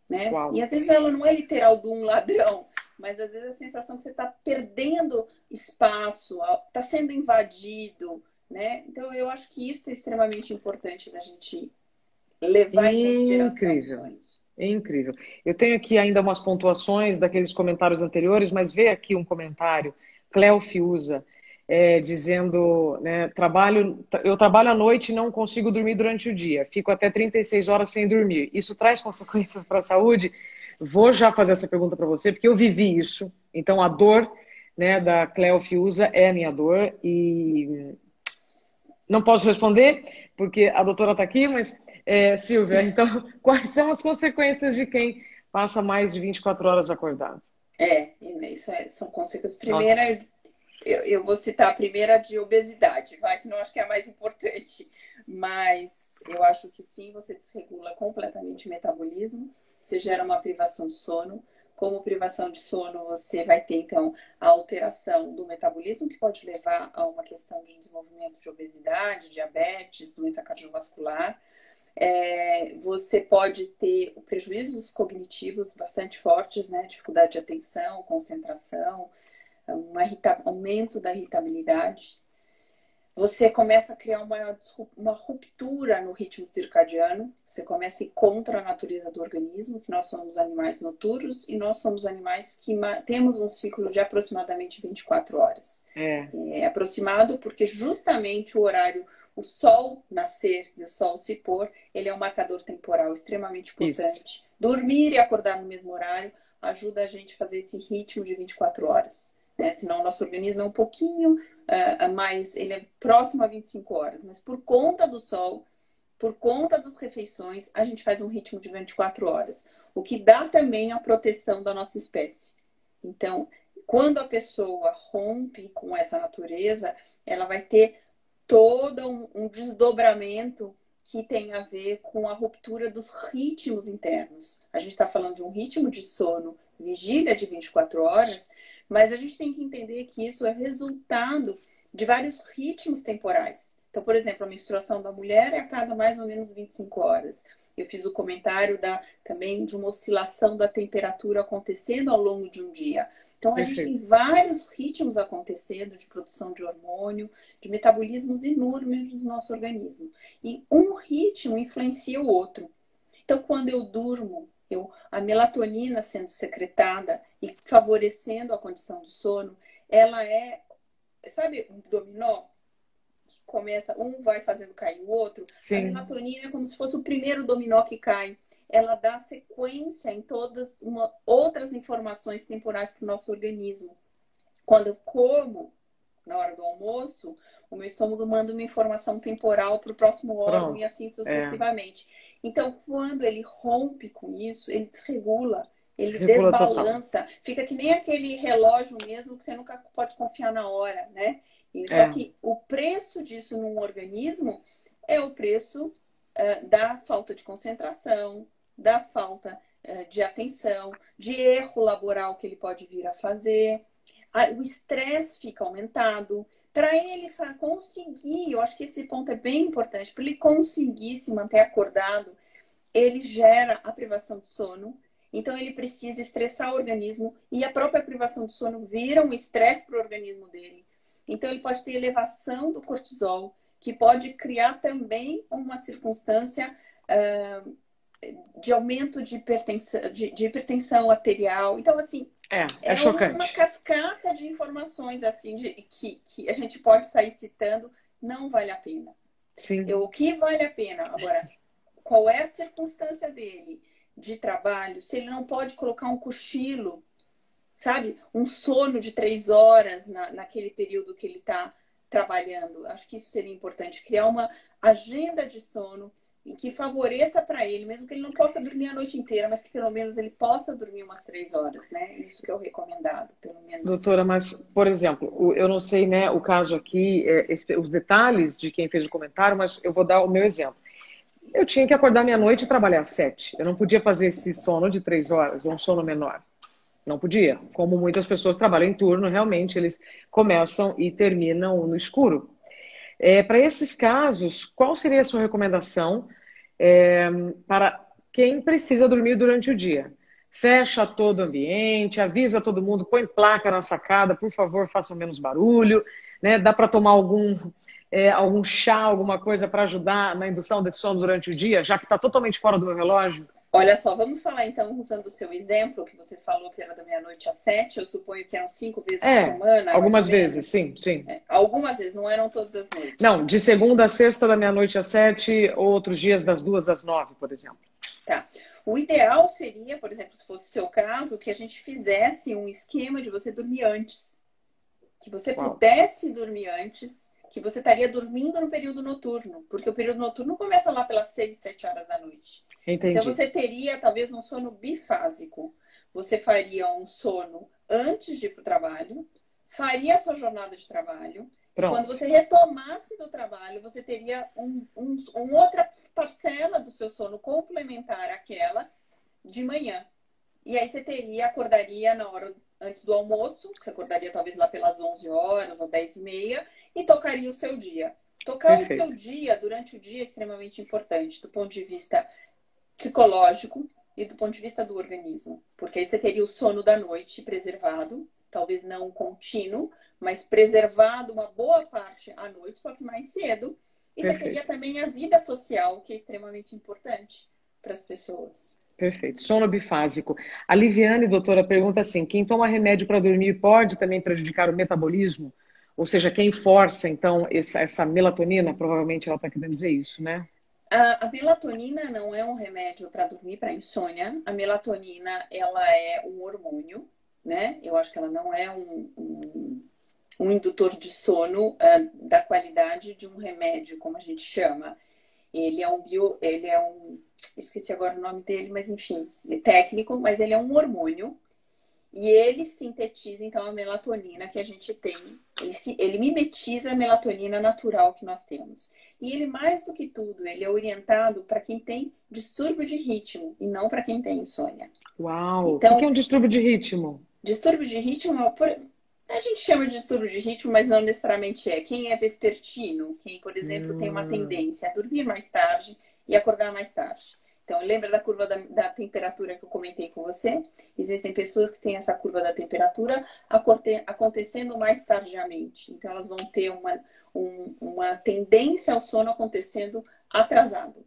Speaker 2: né? E às vezes ela não é literal de um ladrão, mas às vezes a sensação que você está perdendo espaço, está sendo invadido, né? Então eu acho que isso é extremamente importante da gente levar em consideração os sonhos.
Speaker 1: É incrível. Eu tenho aqui ainda umas pontuações daqueles comentários anteriores, mas veio aqui um comentário, Cleo Fiuza, dizendo, né, eu trabalho à noite e não consigo dormir durante o dia. Fico até 36 horas sem dormir. Isso traz consequências para a saúde? Vou já fazer essa pergunta para você, porque eu vivi isso. Então, a dor, né, da Cleo Fiuza é a minha dor. E não posso responder, porque a doutora está aqui, mas, Silvia, então, quais são as consequências de quem passa mais de 24 horas acordado?
Speaker 2: São consequências.
Speaker 1: Nossa,
Speaker 2: Primeira, eu vou citar a primeira de obesidade, vai, que não acho que é a mais importante, mas eu acho que sim, você desregula completamente o metabolismo, você gera uma privação de sono. Como privação de sono, você vai ter, então, a alteração do metabolismo, que pode levar a uma questão de desenvolvimento de obesidade, diabetes, doença cardiovascular. Você pode ter prejuízos cognitivos bastante fortes, né? Dificuldade de atenção, concentração, aumento da irritabilidade. Você começa a criar uma ruptura no ritmo circadiano, você começa a ir contra a natureza do organismo, que nós somos animais noturnos e nós somos animais que temos um ciclo de aproximadamente 24 horas. É aproximado porque justamente o horário, o sol nascer e o sol se pôr, ele é um marcador temporal extremamente importante.
Speaker 1: isso.
Speaker 2: Dormir e acordar no mesmo horário ajuda a gente a fazer esse ritmo de 24 horas. Né? Senão o nosso organismo é um pouquinho mais, ele é próximo a 25 horas, mas por conta do sol, por conta das refeições, a gente faz um ritmo de 24 horas, o que dá também a proteção da nossa espécie. Então, quando a pessoa rompe com essa natureza, ela vai ter todo um desdobramento que tem a ver com a ruptura dos ritmos internos. A gente está falando de um ritmo de sono, vigília de 24 horas, mas a gente tem que entender que isso é resultado de vários ritmos temporais. Então, por exemplo, a menstruação da mulher é a cada mais ou menos 25 horas. Eu fiz o comentário também de uma oscilação da temperatura acontecendo ao longo de um dia. Então, a gente tem vários ritmos acontecendo de produção de hormônio, de metabolismos enormes do nosso organismo. E um ritmo influencia o outro. Então, quando eu durmo, a melatonina sendo secretada e favorecendo a condição do sono, ela sabe, um dominó? Que começa, um vai fazendo cair o outro.
Speaker 1: Sim.
Speaker 2: A melatonina é como se fosse o primeiro dominó que cai. Ela dá sequência em todas outras informações temporais para o nosso organismo. Quando eu como, na hora do almoço, o meu estômago manda uma informação temporal para o próximo órgão e assim sucessivamente. Então, quando ele rompe com isso, ele desregula, ele desbalança. Total. Fica que nem aquele relógio mesmo que você nunca pode confiar na hora, né? Só que o preço disso num organismo é o preço da falta de concentração, da falta de atenção, de erro laboral que ele pode vir a fazer. O estresse fica aumentado. Para ele conseguir, eu acho que esse ponto é bem importante, para ele conseguir se manter acordado, ele gera a privação de sono. Então, ele precisa estressar o organismo e a própria privação de sono vira um estresse para o organismo dele. Então, ele pode ter elevação do cortisol, que pode criar também uma circunstância de aumento de hipertensão arterial. Então, assim,
Speaker 1: é chocante.
Speaker 2: Uma cascata de informações assim que a gente pode sair citando, não vale a pena.
Speaker 1: Sim.
Speaker 2: O que vale a pena? Agora, qual é a circunstância dele de trabalho? Se ele não pode colocar um cochilo, sabe? Um sono de 3 horas naquele período que ele está trabalhando. Acho que isso seria importante. Criar uma agenda de sono em que favoreça para ele, mesmo que ele não possa dormir a noite inteira, mas que pelo menos ele possa dormir umas 3 horas, né? Isso que é o recomendado, pelo menos.
Speaker 1: Doutora, mas, por exemplo, eu não sei, né, o caso aqui, os detalhes de quem fez o comentário, mas eu vou dar o meu exemplo. Eu tinha que acordar meia-noite e trabalhar às 7. Eu não podia fazer esse sono de 3 horas, ou um sono menor. Não podia. Como muitas pessoas trabalham em turno, realmente eles começam e terminam no escuro. Para esses casos, qual seria a sua recomendação para quem precisa dormir durante o dia? Fecha todo o ambiente, avisa todo mundo, põe placa na sacada, por favor, façam menos barulho, né? Dá para tomar algum chá, alguma coisa para ajudar na indução desse sono durante o dia, já que está totalmente fora do meu relógio?
Speaker 2: Olha só, vamos falar então, usando o seu exemplo, que você falou que era da meia-noite às 7, eu suponho que eram 5 vezes por semana.
Speaker 1: Algumas vezes, sim.
Speaker 2: Algumas vezes, não eram todas as noites.
Speaker 1: Não, de segunda a sexta, da meia-noite às 7, outros dias das 2 às 9, por exemplo.
Speaker 2: Tá. O ideal seria, por exemplo, se fosse o seu caso, que a gente fizesse um esquema de você dormir antes. Que você pudesse dormir antes que você estaria dormindo no período noturno, porque o período noturno começa lá pelas 6, 7 horas da noite. Então
Speaker 1: Entendi.
Speaker 2: você teria talvez um sono bifásico. Você faria um sono antes de ir para o trabalho, faria a sua jornada de trabalho, e quando
Speaker 1: Pronto.
Speaker 2: você retomasse do trabalho, você teria outra parcela do seu sono complementar àquela de manhã. E aí você acordaria na hora antes do almoço, você acordaria talvez lá pelas 11 horas ou 10h30, e tocaria o seu dia. Tocar o seu
Speaker 1: Perfeito.
Speaker 2: dia durante o dia é extremamente importante, do ponto de vista psicológico e do ponto de vista do organismo. Porque aí você teria o sono da noite preservado, talvez não contínuo, mas preservado uma boa parte à noite, só que mais cedo. E você teria
Speaker 1: Perfeito.
Speaker 2: também a vida social, que é extremamente importante para as pessoas.
Speaker 1: Perfeito. Sono bifásico. A Liviane, doutora, pergunta assim: quem toma remédio para dormir pode também prejudicar o metabolismo? Ou seja, quem força, então, essa melatonina, provavelmente ela está querendo dizer isso, né?
Speaker 2: A melatonina não é um remédio para dormir, para insônia. A melatonina, ela é um hormônio, né? Eu acho que ela não é um indutor de sono da qualidade de um remédio, como a gente chama. Esqueci agora o nome dele, mas enfim, é técnico, mas ele é um hormônio. E ele sintetiza, então, a melatonina que a gente tem. Ele mimetiza a melatonina natural que nós temos. E ele, mais do que tudo, ele é orientado para quem tem distúrbio de ritmo e não para quem tem insônia.
Speaker 1: Uau! O que
Speaker 2: Então,
Speaker 1: é um distúrbio de ritmo?
Speaker 2: distúrbio de ritmo, a gente chama de distúrbio de ritmo, mas não necessariamente é. Quem é vespertino, quem, por exemplo, tem uma
Speaker 1: Hum,
Speaker 2: tendência a dormir mais tarde e acordar mais tarde. Então, lembra da curva da temperatura que eu comentei com você? Existem pessoas que têm essa curva da temperatura acontecendo mais tardiamente. Então, elas vão ter uma tendência ao sono acontecendo atrasado.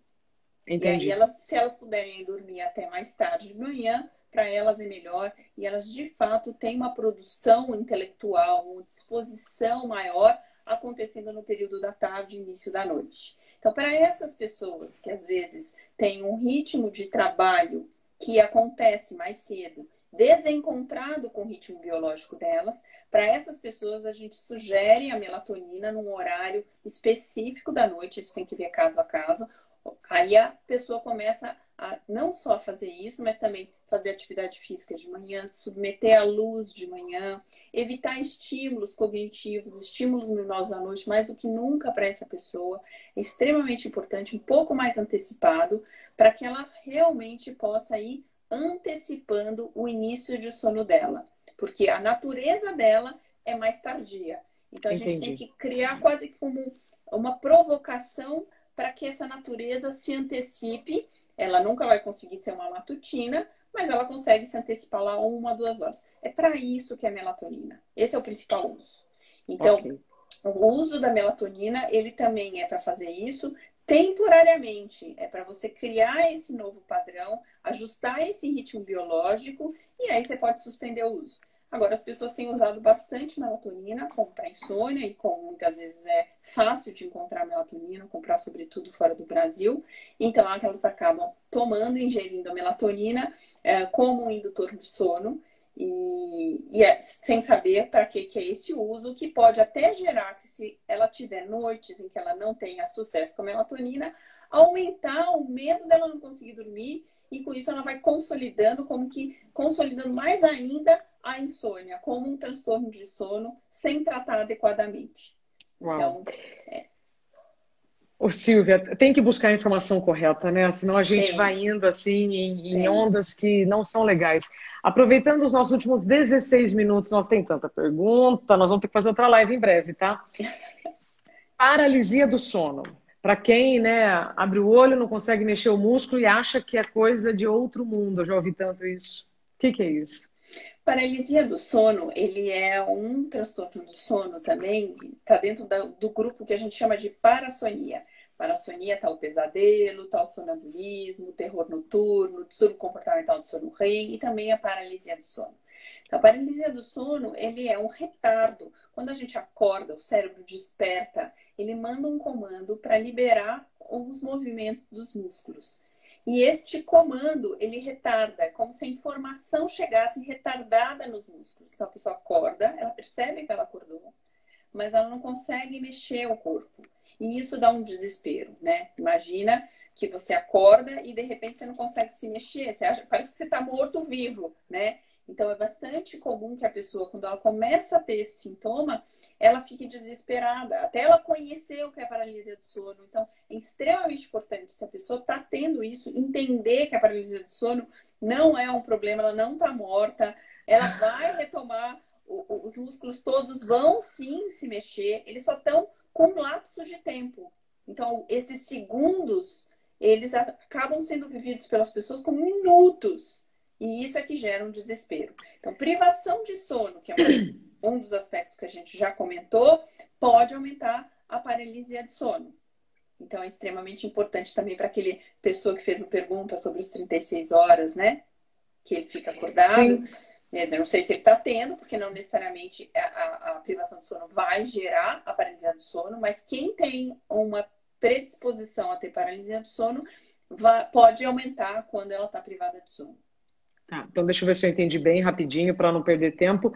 Speaker 2: E aí,
Speaker 1: entendi.
Speaker 2: se elas puderem dormir até mais tarde de manhã, para elas é melhor. E elas, de fato, têm uma produção intelectual, uma disposição maior acontecendo no período da tarde e início da noite. Então, para essas pessoas que, às vezes, têm um ritmo de trabalho que acontece mais cedo, desencontrado com o ritmo biológico delas, para essas pessoas a gente sugere a melatonina num horário específico da noite, isso tem que ver caso a caso. Aí a pessoa começa a não só fazer isso, mas também fazer atividade física de manhã, se submeter à luz de manhã, evitar estímulos cognitivos, estímulos luminosos à noite, mais do que nunca para essa pessoa. É extremamente importante, um pouco mais antecipado, para que ela realmente possa ir antecipando o início de sono dela. Porque a natureza dela é mais tardia. Então a gente tem
Speaker 1: Entendi.
Speaker 2: que criar quase como uma provocação para que essa natureza se antecipe. Ela nunca vai conseguir ser uma matutina, mas ela consegue se antecipar lá 1, 2 horas. É para isso que é a melatonina. Esse é o principal uso.
Speaker 1: Ok.
Speaker 2: Então, o uso da melatonina, ele também é para fazer isso temporariamente. É para você criar esse novo padrão, ajustar esse ritmo biológico e aí você pode suspender o uso. Agora, as pessoas têm usado bastante melatonina, como para insônia, e como muitas vezes é fácil de encontrar melatonina, comprar sobretudo fora do Brasil. Então, elas acabam tomando, ingerindo a melatonina como um indutor de sono, sem saber para que é esse uso, que pode até gerar que, se ela tiver noites em que ela não tenha sucesso com a melatonina, aumentar o medo dela não conseguir dormir, e com isso ela vai consolidando mais ainda a insônia como um transtorno de sono sem tratar adequadamente.
Speaker 1: Uau.
Speaker 2: Então,
Speaker 1: Ô, Silvia, tem que buscar a informação correta, né? Senão a gente vai
Speaker 2: tem,
Speaker 1: indo assim em
Speaker 2: tem.
Speaker 1: ondas que não são legais. Aproveitando os nossos últimos 16 minutos, nós tem tanta pergunta, nós vamos ter que fazer outra live em breve, tá? Paralisia do sono. Para quem, né, abre o olho, não consegue mexer o músculo e acha que é coisa de outro mundo. Eu já ouvi tanto isso. O que que é isso?
Speaker 2: Paralisia do sono, ele é um transtorno do sono também, está dentro do grupo que a gente chama de parassonia. Parassonia está o pesadelo, está o sonambulismo, o terror noturno, o distúrbio comportamental do sono REM e também a paralisia do sono. Então, a paralisia do sono, ele é um retardo. Quando a gente acorda, o cérebro desperta, ele manda um comando para liberar os movimentos dos músculos. E este comando, ele retarda, como se a informação chegasse retardada nos músculos. Então, a pessoa acorda, ela percebe que ela acordou, mas ela não consegue mexer o corpo. E isso dá um desespero, né? Imagina que você acorda e de repente você não consegue se mexer, você acha, parece que você está morto-vivo, né? Então é bastante comum que a pessoa, quando ela começa a ter esse sintoma, ela fique desesperada, até ela conhecer o que é paralisia do sono. Então é extremamente importante, se a pessoa está tendo isso, entender que a paralisia do sono não é um problema, ela não está morta, ela vai retomar, os músculos todos vão sim se mexer, eles só estão com um lapso de tempo. Então esses segundos, eles acabam sendo vividos pelas pessoas como minutos. E isso é que gera um desespero. Então, privação de sono, que é um dos aspectos que a gente já comentou, pode aumentar a paralisia de sono. Então, é extremamente importante também para aquele pessoa que fez a pergunta sobre os 36 horas, né? Que ele fica acordado.
Speaker 1: Sim.
Speaker 2: Quer dizer, não sei se ele está tendo, porque não necessariamente a privação de sono vai gerar a paralisia do sono, mas quem tem uma predisposição a ter paralisia do sono pode aumentar quando ela está privada de sono.
Speaker 1: Tá, então deixa eu ver se eu entendi bem rapidinho para não perder tempo.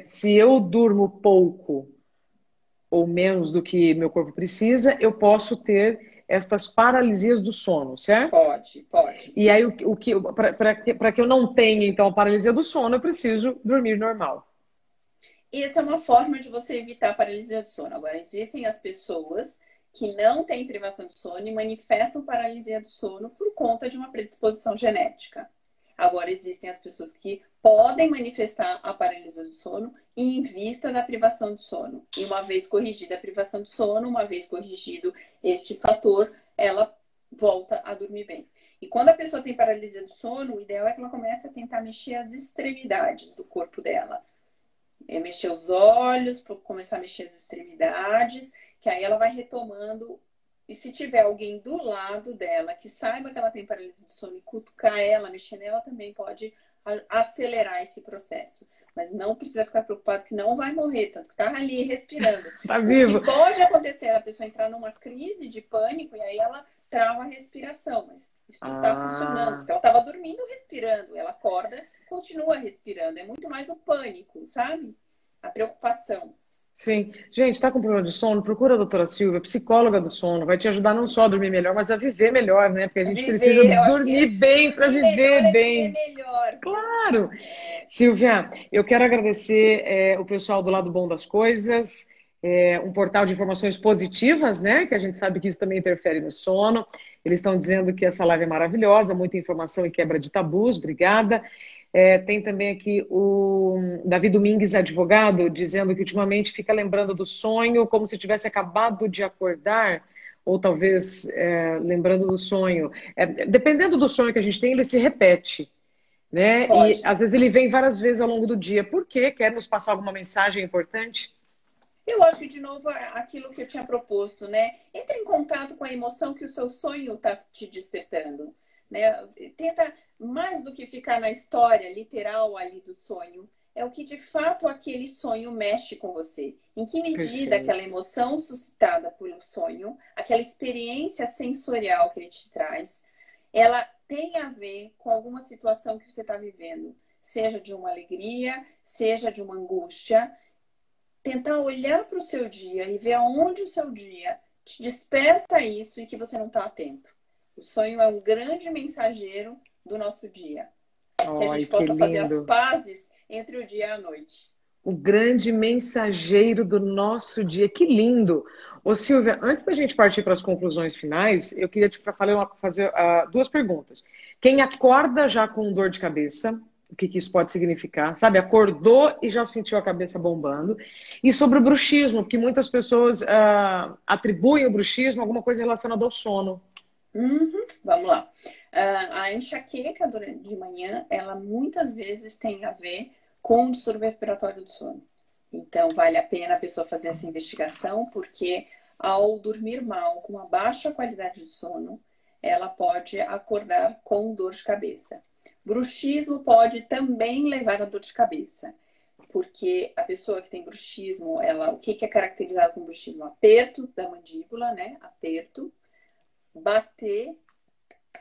Speaker 1: Se eu durmo pouco ou menos do que meu corpo precisa, eu posso ter estas paralisias do sono, certo?
Speaker 2: Pode, pode.
Speaker 1: E aí, para que eu não tenha, então, a paralisia do sono, eu preciso dormir normal.
Speaker 2: Essa é uma forma de você evitar a paralisia do sono. Agora, existem as pessoas que não têm privação de sono e manifestam paralisia do sono por conta de uma predisposição genética. Agora, existem as pessoas que podem manifestar a paralisia do sono em vista da privação de sono. E uma vez corrigida a privação de sono, uma vez corrigido este fator, ela volta a dormir bem. E quando a pessoa tem paralisia do sono, o ideal é que ela comece a tentar mexer as extremidades do corpo dela. Mexer os olhos, começar a mexer as extremidades, que aí ela vai retomando. E se tiver alguém do lado dela que saiba que ela tem paralisia do sono e cutucar ela, mexer nela, também pode acelerar esse processo. Mas não precisa ficar preocupado que não vai morrer, tanto que tá ali respirando.
Speaker 1: Tá
Speaker 2: O
Speaker 1: vivo.
Speaker 2: que pode acontecer é a pessoa entrar numa crise de pânico e aí ela trava a respiração. Mas isso tá funcionando, porque ela estava dormindo respirando. Ela acorda, continua respirando. É muito mais o pânico, sabe? A preocupação.
Speaker 1: Sim. Gente, está com problema de sono? Procura a doutora Silvia, psicóloga do sono. Vai te ajudar não só a dormir melhor, mas a viver melhor, né? Porque a gente precisa
Speaker 2: Viver, eu acho que
Speaker 1: dormir bem para
Speaker 2: dormir melhor
Speaker 1: viver
Speaker 2: é viver
Speaker 1: bem.
Speaker 2: melhor.
Speaker 1: Claro. Silvia, eu quero agradecer o pessoal do Lado Bom das Coisas, um portal de informações positivas, né? Que a gente sabe que isso também interfere no sono. Eles estão dizendo que essa live é maravilhosa, muita informação e quebra de tabus. Obrigada. Tem também aqui o Davi Domingues, advogado, dizendo que ultimamente fica lembrando do sonho como se tivesse acabado de acordar, ou talvez lembrando do sonho. Dependendo do sonho que a gente tem, ele se repete, né? E
Speaker 2: Pode.
Speaker 1: às vezes ele vem várias vezes ao longo do dia. Por quê? Quer nos passar alguma mensagem importante?
Speaker 2: Eu acho que, de novo, aquilo que eu tinha proposto, né? Entre em contato com a emoção que o seu sonho está te despertando, né? Tenta, mais do que ficar na história literal ali do sonho, é o que de fato aquele sonho mexe com você. Em que medida
Speaker 1: Perfeito.
Speaker 2: aquela emoção suscitada pelo sonho, aquela experiência sensorial que ele te traz, ela tem a ver com alguma situação que você está vivendo, seja de uma alegria, seja de uma angústia. Tentar olhar para o seu dia e ver aonde o seu dia te desperta isso e que você não está atento. O sonho é um grande mensageiro do nosso dia. Que a
Speaker 1: Ai,
Speaker 2: gente
Speaker 1: que
Speaker 2: possa fazer as
Speaker 1: lindo.
Speaker 2: pazes entre o dia e a noite.
Speaker 1: O grande mensageiro do nosso dia. Que lindo! Ô, Silvia, antes da gente partir para as conclusões finais, eu queria te fazer duas perguntas. Quem acorda já com dor de cabeça, o que isso pode significar? Sabe, acordou e já sentiu a cabeça bombando. E sobre o bruxismo, porque muitas pessoas atribuem o bruxismo a alguma coisa relacionada ao sono.
Speaker 2: Vamos lá. A enxaqueca de manhã, ela muitas vezes tem a ver com o distúrbio respiratório do sono. Então, vale a pena a pessoa fazer essa investigação, porque ao dormir mal, com uma baixa qualidade de sono, ela pode acordar com dor de cabeça. Bruxismo pode também levar a dor de cabeça, porque a pessoa que tem bruxismo, o que é caracterizado como bruxismo? Aperto da mandíbula, né? Aperto, bater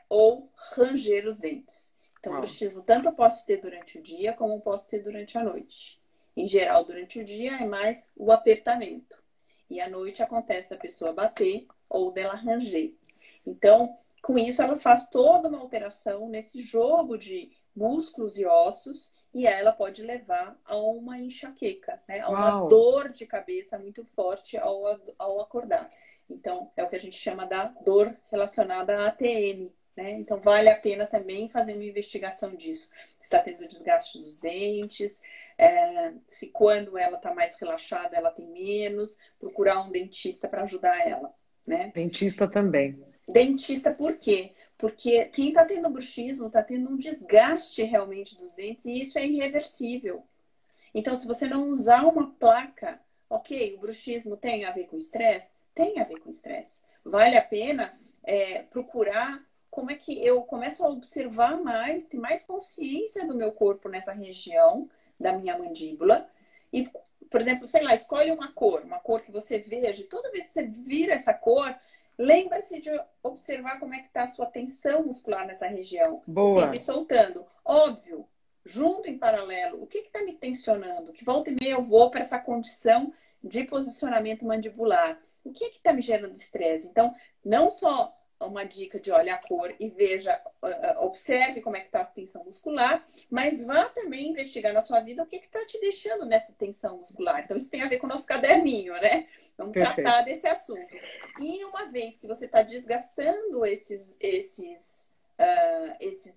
Speaker 2: ou ranger os dentes. Então, o bruxismo tanto eu posso ter durante o dia como eu posso ter durante a noite. Em geral, durante o dia é mais o apertamento. E à noite acontece da pessoa bater ou dela ranger. Então, com isso, ela faz toda uma alteração nesse jogo de músculos e ossos, e ela pode levar a uma enxaqueca, né? A uma
Speaker 1: Uau!
Speaker 2: dor de cabeça muito forte ao acordar. Então, é o que a gente chama da dor relacionada à ATM, né? Então, vale a pena também fazer uma investigação disso. Se está tendo desgaste dos dentes, se quando ela está mais relaxada, ela tem menos, procurar um dentista para ajudar ela, né?
Speaker 1: Dentista também.
Speaker 2: Dentista, por quê? Porque quem está tendo bruxismo está tendo um desgaste realmente dos dentes e isso é irreversível. Então, se você não usar uma placa, ok, o bruxismo tem a ver com estresse? Tem a ver com estresse. Vale a pena procurar como é que eu começo a observar mais, ter mais consciência do meu corpo nessa região da minha mandíbula. E, por exemplo, sei lá, escolhe uma cor que você veja, e toda vez que você vira essa cor, lembra-se de observar como é que está a sua tensão muscular nessa região.
Speaker 1: Boa.
Speaker 2: E soltando. Óbvio, junto em paralelo, o que está me tensionando? Que volta e meia eu vou para essa condição de posicionamento mandibular. O que está me gerando estresse? Então, não só uma dica de olha a cor e veja, observe como é que está a tensão muscular, mas vá também investigar na sua vida o que está te deixando nessa tensão muscular. Então, isso tem a ver com o nosso caderninho, né? Vamos
Speaker 1: Perfeito.
Speaker 2: tratar desse assunto. E uma vez que você está desgastando esses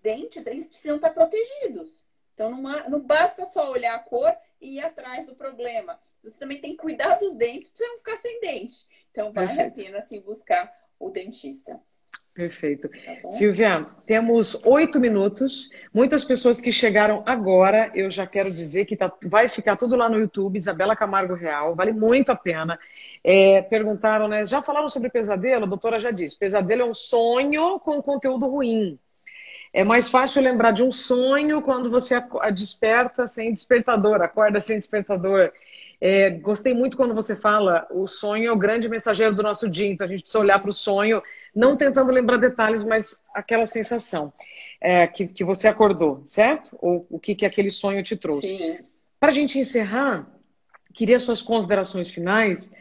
Speaker 2: dentes, eles precisam estar protegidos. Então, não basta só olhar a cor e ir atrás do problema. Você também tem que cuidar dos dentes para não ficar sem dente. Então, vale a pena, assim, buscar o dentista.
Speaker 1: Perfeito.
Speaker 2: Tá,
Speaker 1: Silvia, temos 8 minutos. Muitas pessoas que chegaram agora, eu já quero dizer que vai ficar tudo lá no YouTube, Isabela Camargo Real, vale muito a pena. Perguntaram, né? Já falaram sobre pesadelo? A doutora já disse, pesadelo é um sonho com conteúdo ruim. É mais fácil lembrar de um sonho quando você desperta sem despertador, acorda sem despertador. Gostei muito quando você fala, o sonho é o grande mensageiro do nosso dia, então a gente precisa olhar para o sonho, não tentando lembrar detalhes, mas aquela sensação que você acordou, certo? Ou o que aquele sonho te trouxe.
Speaker 2: Sim.
Speaker 1: Para a gente encerrar, queria suas considerações finais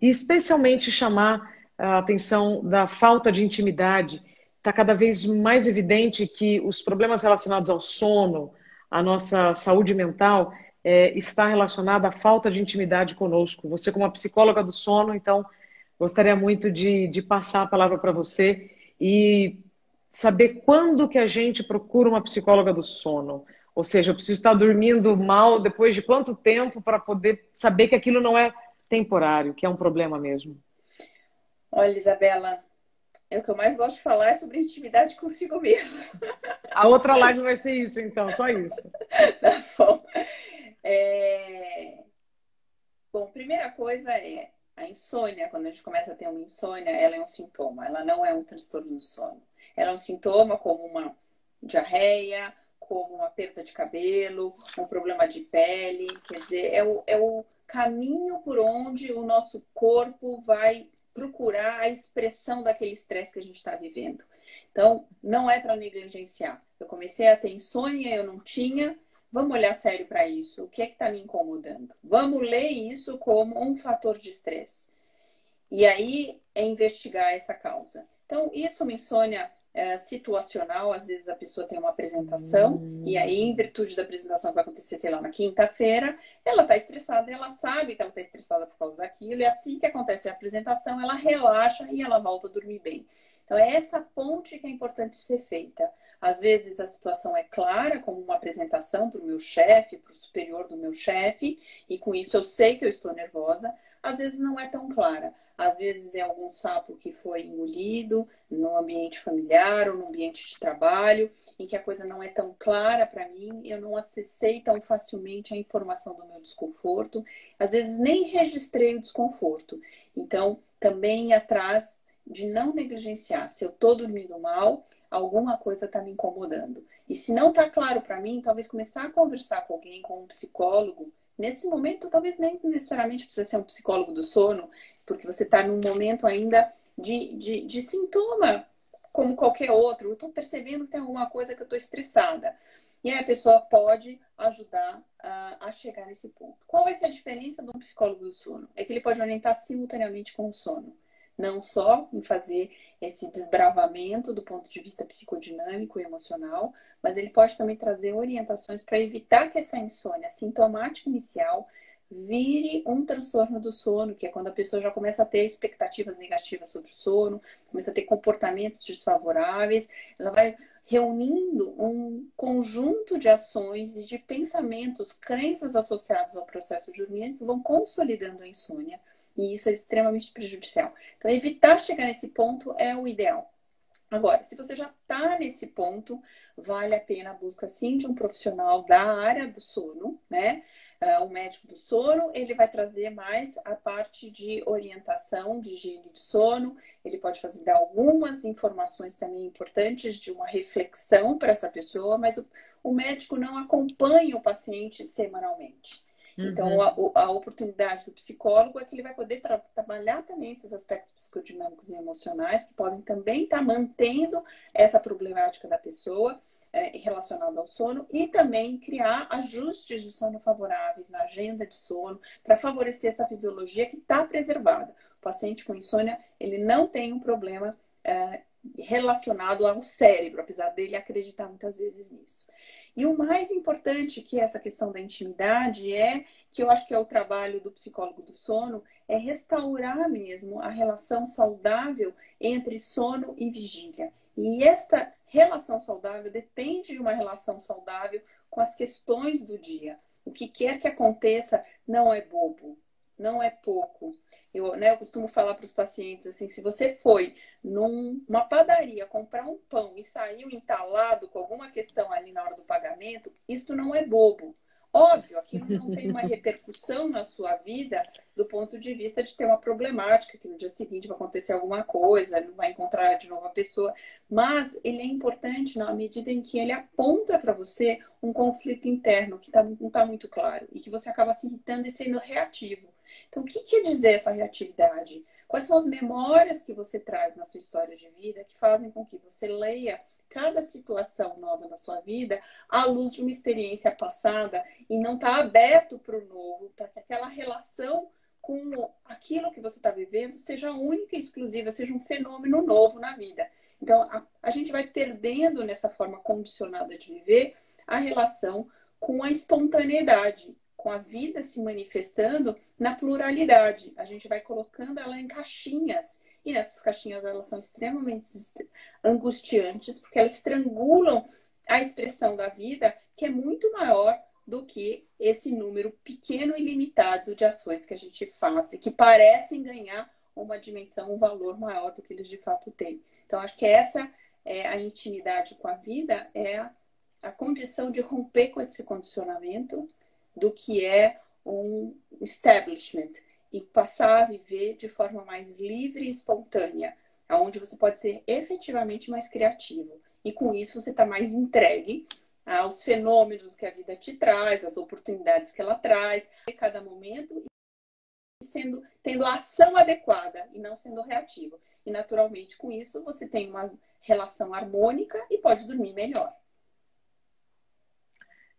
Speaker 1: e especialmente chamar a atenção da falta de intimidade. Está cada vez mais evidente que os problemas relacionados ao sono, à nossa saúde mental, está relacionada à falta de intimidade conosco. Você, como uma psicóloga do sono, então, gostaria muito de passar a palavra para você e saber quando que a gente procura uma psicóloga do sono. Ou seja, eu preciso estar dormindo mal depois de quanto tempo para poder saber que aquilo não é temporário, que é um problema mesmo.
Speaker 2: Olha, Isabela, o que eu mais gosto de falar é sobre intimidade consigo mesma.
Speaker 1: A outra live vai ser isso, então, só isso.
Speaker 2: Tá bom. Bom, primeira coisa é a insônia. Quando a gente começa a ter uma insônia, ela é um sintoma, ela não é um transtorno do sono. Ela é um sintoma como uma diarreia, como uma perda de cabelo, um problema de pele. Quer dizer, é o caminho por onde o nosso corpo vai procurar a expressão daquele estresse que a gente está vivendo. Então, não é para negligenciar. Eu comecei a ter insônia, eu não tinha. Vamos olhar sério para isso. O que é que está me incomodando? Vamos ler isso como um fator de estresse. E aí é investigar essa causa. Então, isso é uma insônia situacional. Às vezes a pessoa tem uma apresentação e aí, em virtude da apresentação que vai acontecer, sei lá, na quinta-feira, ela está estressada, ela sabe que ela está estressada por causa daquilo, e assim que acontece a apresentação, ela relaxa e ela volta a dormir bem. Então, é essa ponte que é importante ser feita. Às vezes a situação é clara, como uma apresentação para o meu chefe, para o superior do meu chefe, e com isso eu sei que eu estou nervosa. Às vezes não é tão clara. Às vezes é algum sapo que foi engolido no ambiente familiar ou no ambiente de trabalho, em que a coisa não é tão clara para mim, eu não acessei tão facilmente a informação do meu desconforto. Às vezes nem registrei o desconforto. Então, também atrás de não negligenciar. Se eu estou dormindo mal, alguma coisa está me incomodando. E se não está claro para mim, talvez começar a conversar com alguém, com um psicólogo. Nesse momento, talvez nem necessariamente precisa ser um psicólogo do sono, porque você está num momento ainda de sintoma, como qualquer outro. Eu estou percebendo que tem alguma coisa que eu estou estressada. E aí a pessoa pode ajudar a chegar nesse ponto. Qual vai ser a diferença de um psicólogo do sono? É que ele pode orientar simultaneamente com o sono. Não só em fazer esse desbravamento do ponto de vista psicodinâmico e emocional, mas ele pode também trazer orientações para evitar que essa insônia sintomática inicial vire um transtorno do sono, que é quando a pessoa já começa a ter expectativas negativas sobre o sono, começa a ter comportamentos desfavoráveis, ela vai reunindo um conjunto de ações e de pensamentos, crenças associadas ao processo de dormir que vão consolidando a insônia. E isso é extremamente prejudicial. Então, evitar chegar nesse ponto é o ideal. Agora, se você já está nesse ponto, vale a pena a busca, sim, de um profissional da área do sono, né? Um médico do sono, ele vai trazer mais a parte de orientação de higiene do sono, ele pode fazer dar algumas informações também importantes de uma reflexão para essa pessoa, mas o médico não acompanha o paciente semanalmente. Então, a oportunidade do psicólogo é que ele vai poder trabalhar também esses aspectos psicodinâmicos e emocionais que podem também estar mantendo essa problemática da pessoa relacionada ao sono e também criar ajustes de sono favoráveis na agenda de sono para favorecer essa fisiologia que está preservada. O paciente com insônia, ele não tem um problema relacionado ao cérebro, apesar dele acreditar muitas vezes nisso. E o mais importante que essa questão da intimidade que eu acho que é o trabalho do psicólogo do sono, é restaurar mesmo a relação saudável entre sono e vigília. E esta relação saudável depende de uma relação saudável com as questões do dia. O que quer que aconteça não é bobo, não é pouco. Eu costumo falar para os pacientes assim, se você foi numa padaria comprar um pão e saiu entalado com alguma questão ali na hora do pagamento, isso não é bobo. Óbvio, aquilo não tem uma repercussão na sua vida do ponto de vista de ter uma problemática, que no dia seguinte vai acontecer alguma coisa, não vai encontrar de novo a pessoa, mas ele é importante na medida em que ele aponta para você um conflito interno que não está muito claro e que você acaba se irritando e sendo reativo. Então, o que quer dizer essa reatividade? Quais são as memórias que você traz na sua história de vida que fazem com que você leia cada situação nova na sua vida à luz de uma experiência passada e não está aberto para o novo, para que aquela relação com aquilo que você está vivendo seja única e exclusiva, seja um fenômeno novo na vida. Então, a gente vai perdendo nessa forma condicionada de viver a relação com a espontaneidade, com a vida se manifestando na pluralidade. A gente vai colocando ela em caixinhas. E nessas caixinhas elas são extremamente angustiantes, porque elas estrangulam a expressão da vida, que é muito maior do que esse número pequeno e limitado de ações que a gente faz, e que parecem ganhar uma dimensão, um valor maior do que eles de fato têm. Então, acho que essa é a intimidade com a vida, é a condição de romper com esse condicionamento do que é um establishment e passar a viver de forma mais livre e espontânea, onde você pode ser efetivamente mais criativo. E com isso você está mais entregue aos fenômenos que a vida te traz, às oportunidades que ela traz, em cada momento, e tendo a ação adequada e não sendo reativo. E naturalmente com isso você tem uma relação harmônica e pode dormir melhor.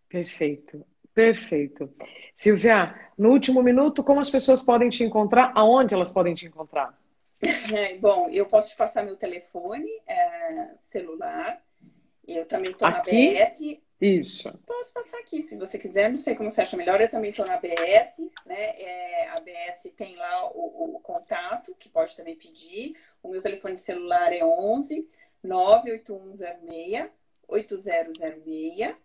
Speaker 1: Perfeito. Perfeito. Silvia, no último minuto, como as pessoas podem te encontrar? Aonde elas podem te encontrar?
Speaker 2: Bom, eu posso te passar meu telefone celular. Eu também estou na ABS.
Speaker 1: Isso.
Speaker 2: Posso passar aqui, se você quiser. Não sei como você acha melhor. Eu também estou na ABS, né? A ABS tem lá o contato, que pode também pedir. O meu telefone celular é 11 98106 8006.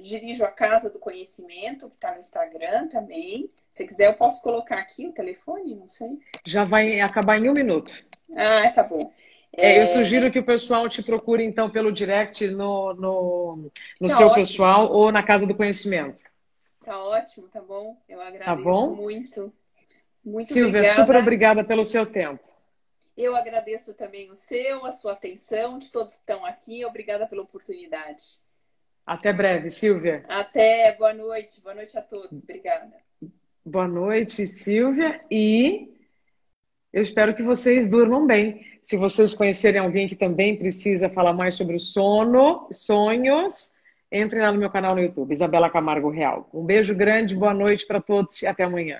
Speaker 2: Dirijo a Casa do Conhecimento, que está no Instagram também. Se quiser, eu posso colocar aqui o telefone, não sei.
Speaker 1: Já vai acabar em 1 minuto.
Speaker 2: Ah, tá bom.
Speaker 1: Eu sugiro que o pessoal te procure, então, pelo direct no
Speaker 2: tá
Speaker 1: seu
Speaker 2: ótimo.
Speaker 1: pessoal ou na Casa do Conhecimento.
Speaker 2: Tá ótimo, tá bom? Eu agradeço
Speaker 1: tá bom?
Speaker 2: muito. Muito
Speaker 1: Silvia,
Speaker 2: obrigada.
Speaker 1: super obrigada pelo seu tempo.
Speaker 2: Eu agradeço também a sua atenção, de todos que estão aqui. Obrigada pela oportunidade.
Speaker 1: Até breve, Silvia.
Speaker 2: Até, boa noite. Boa noite a todos. Obrigada.
Speaker 1: Boa noite, Silvia. E eu espero que vocês durmam bem. Se vocês conhecerem alguém que também precisa falar mais sobre o sono, sonhos, entrem lá no meu canal no YouTube, Isabela Camargo Real. Um beijo grande, boa noite para todos e até amanhã.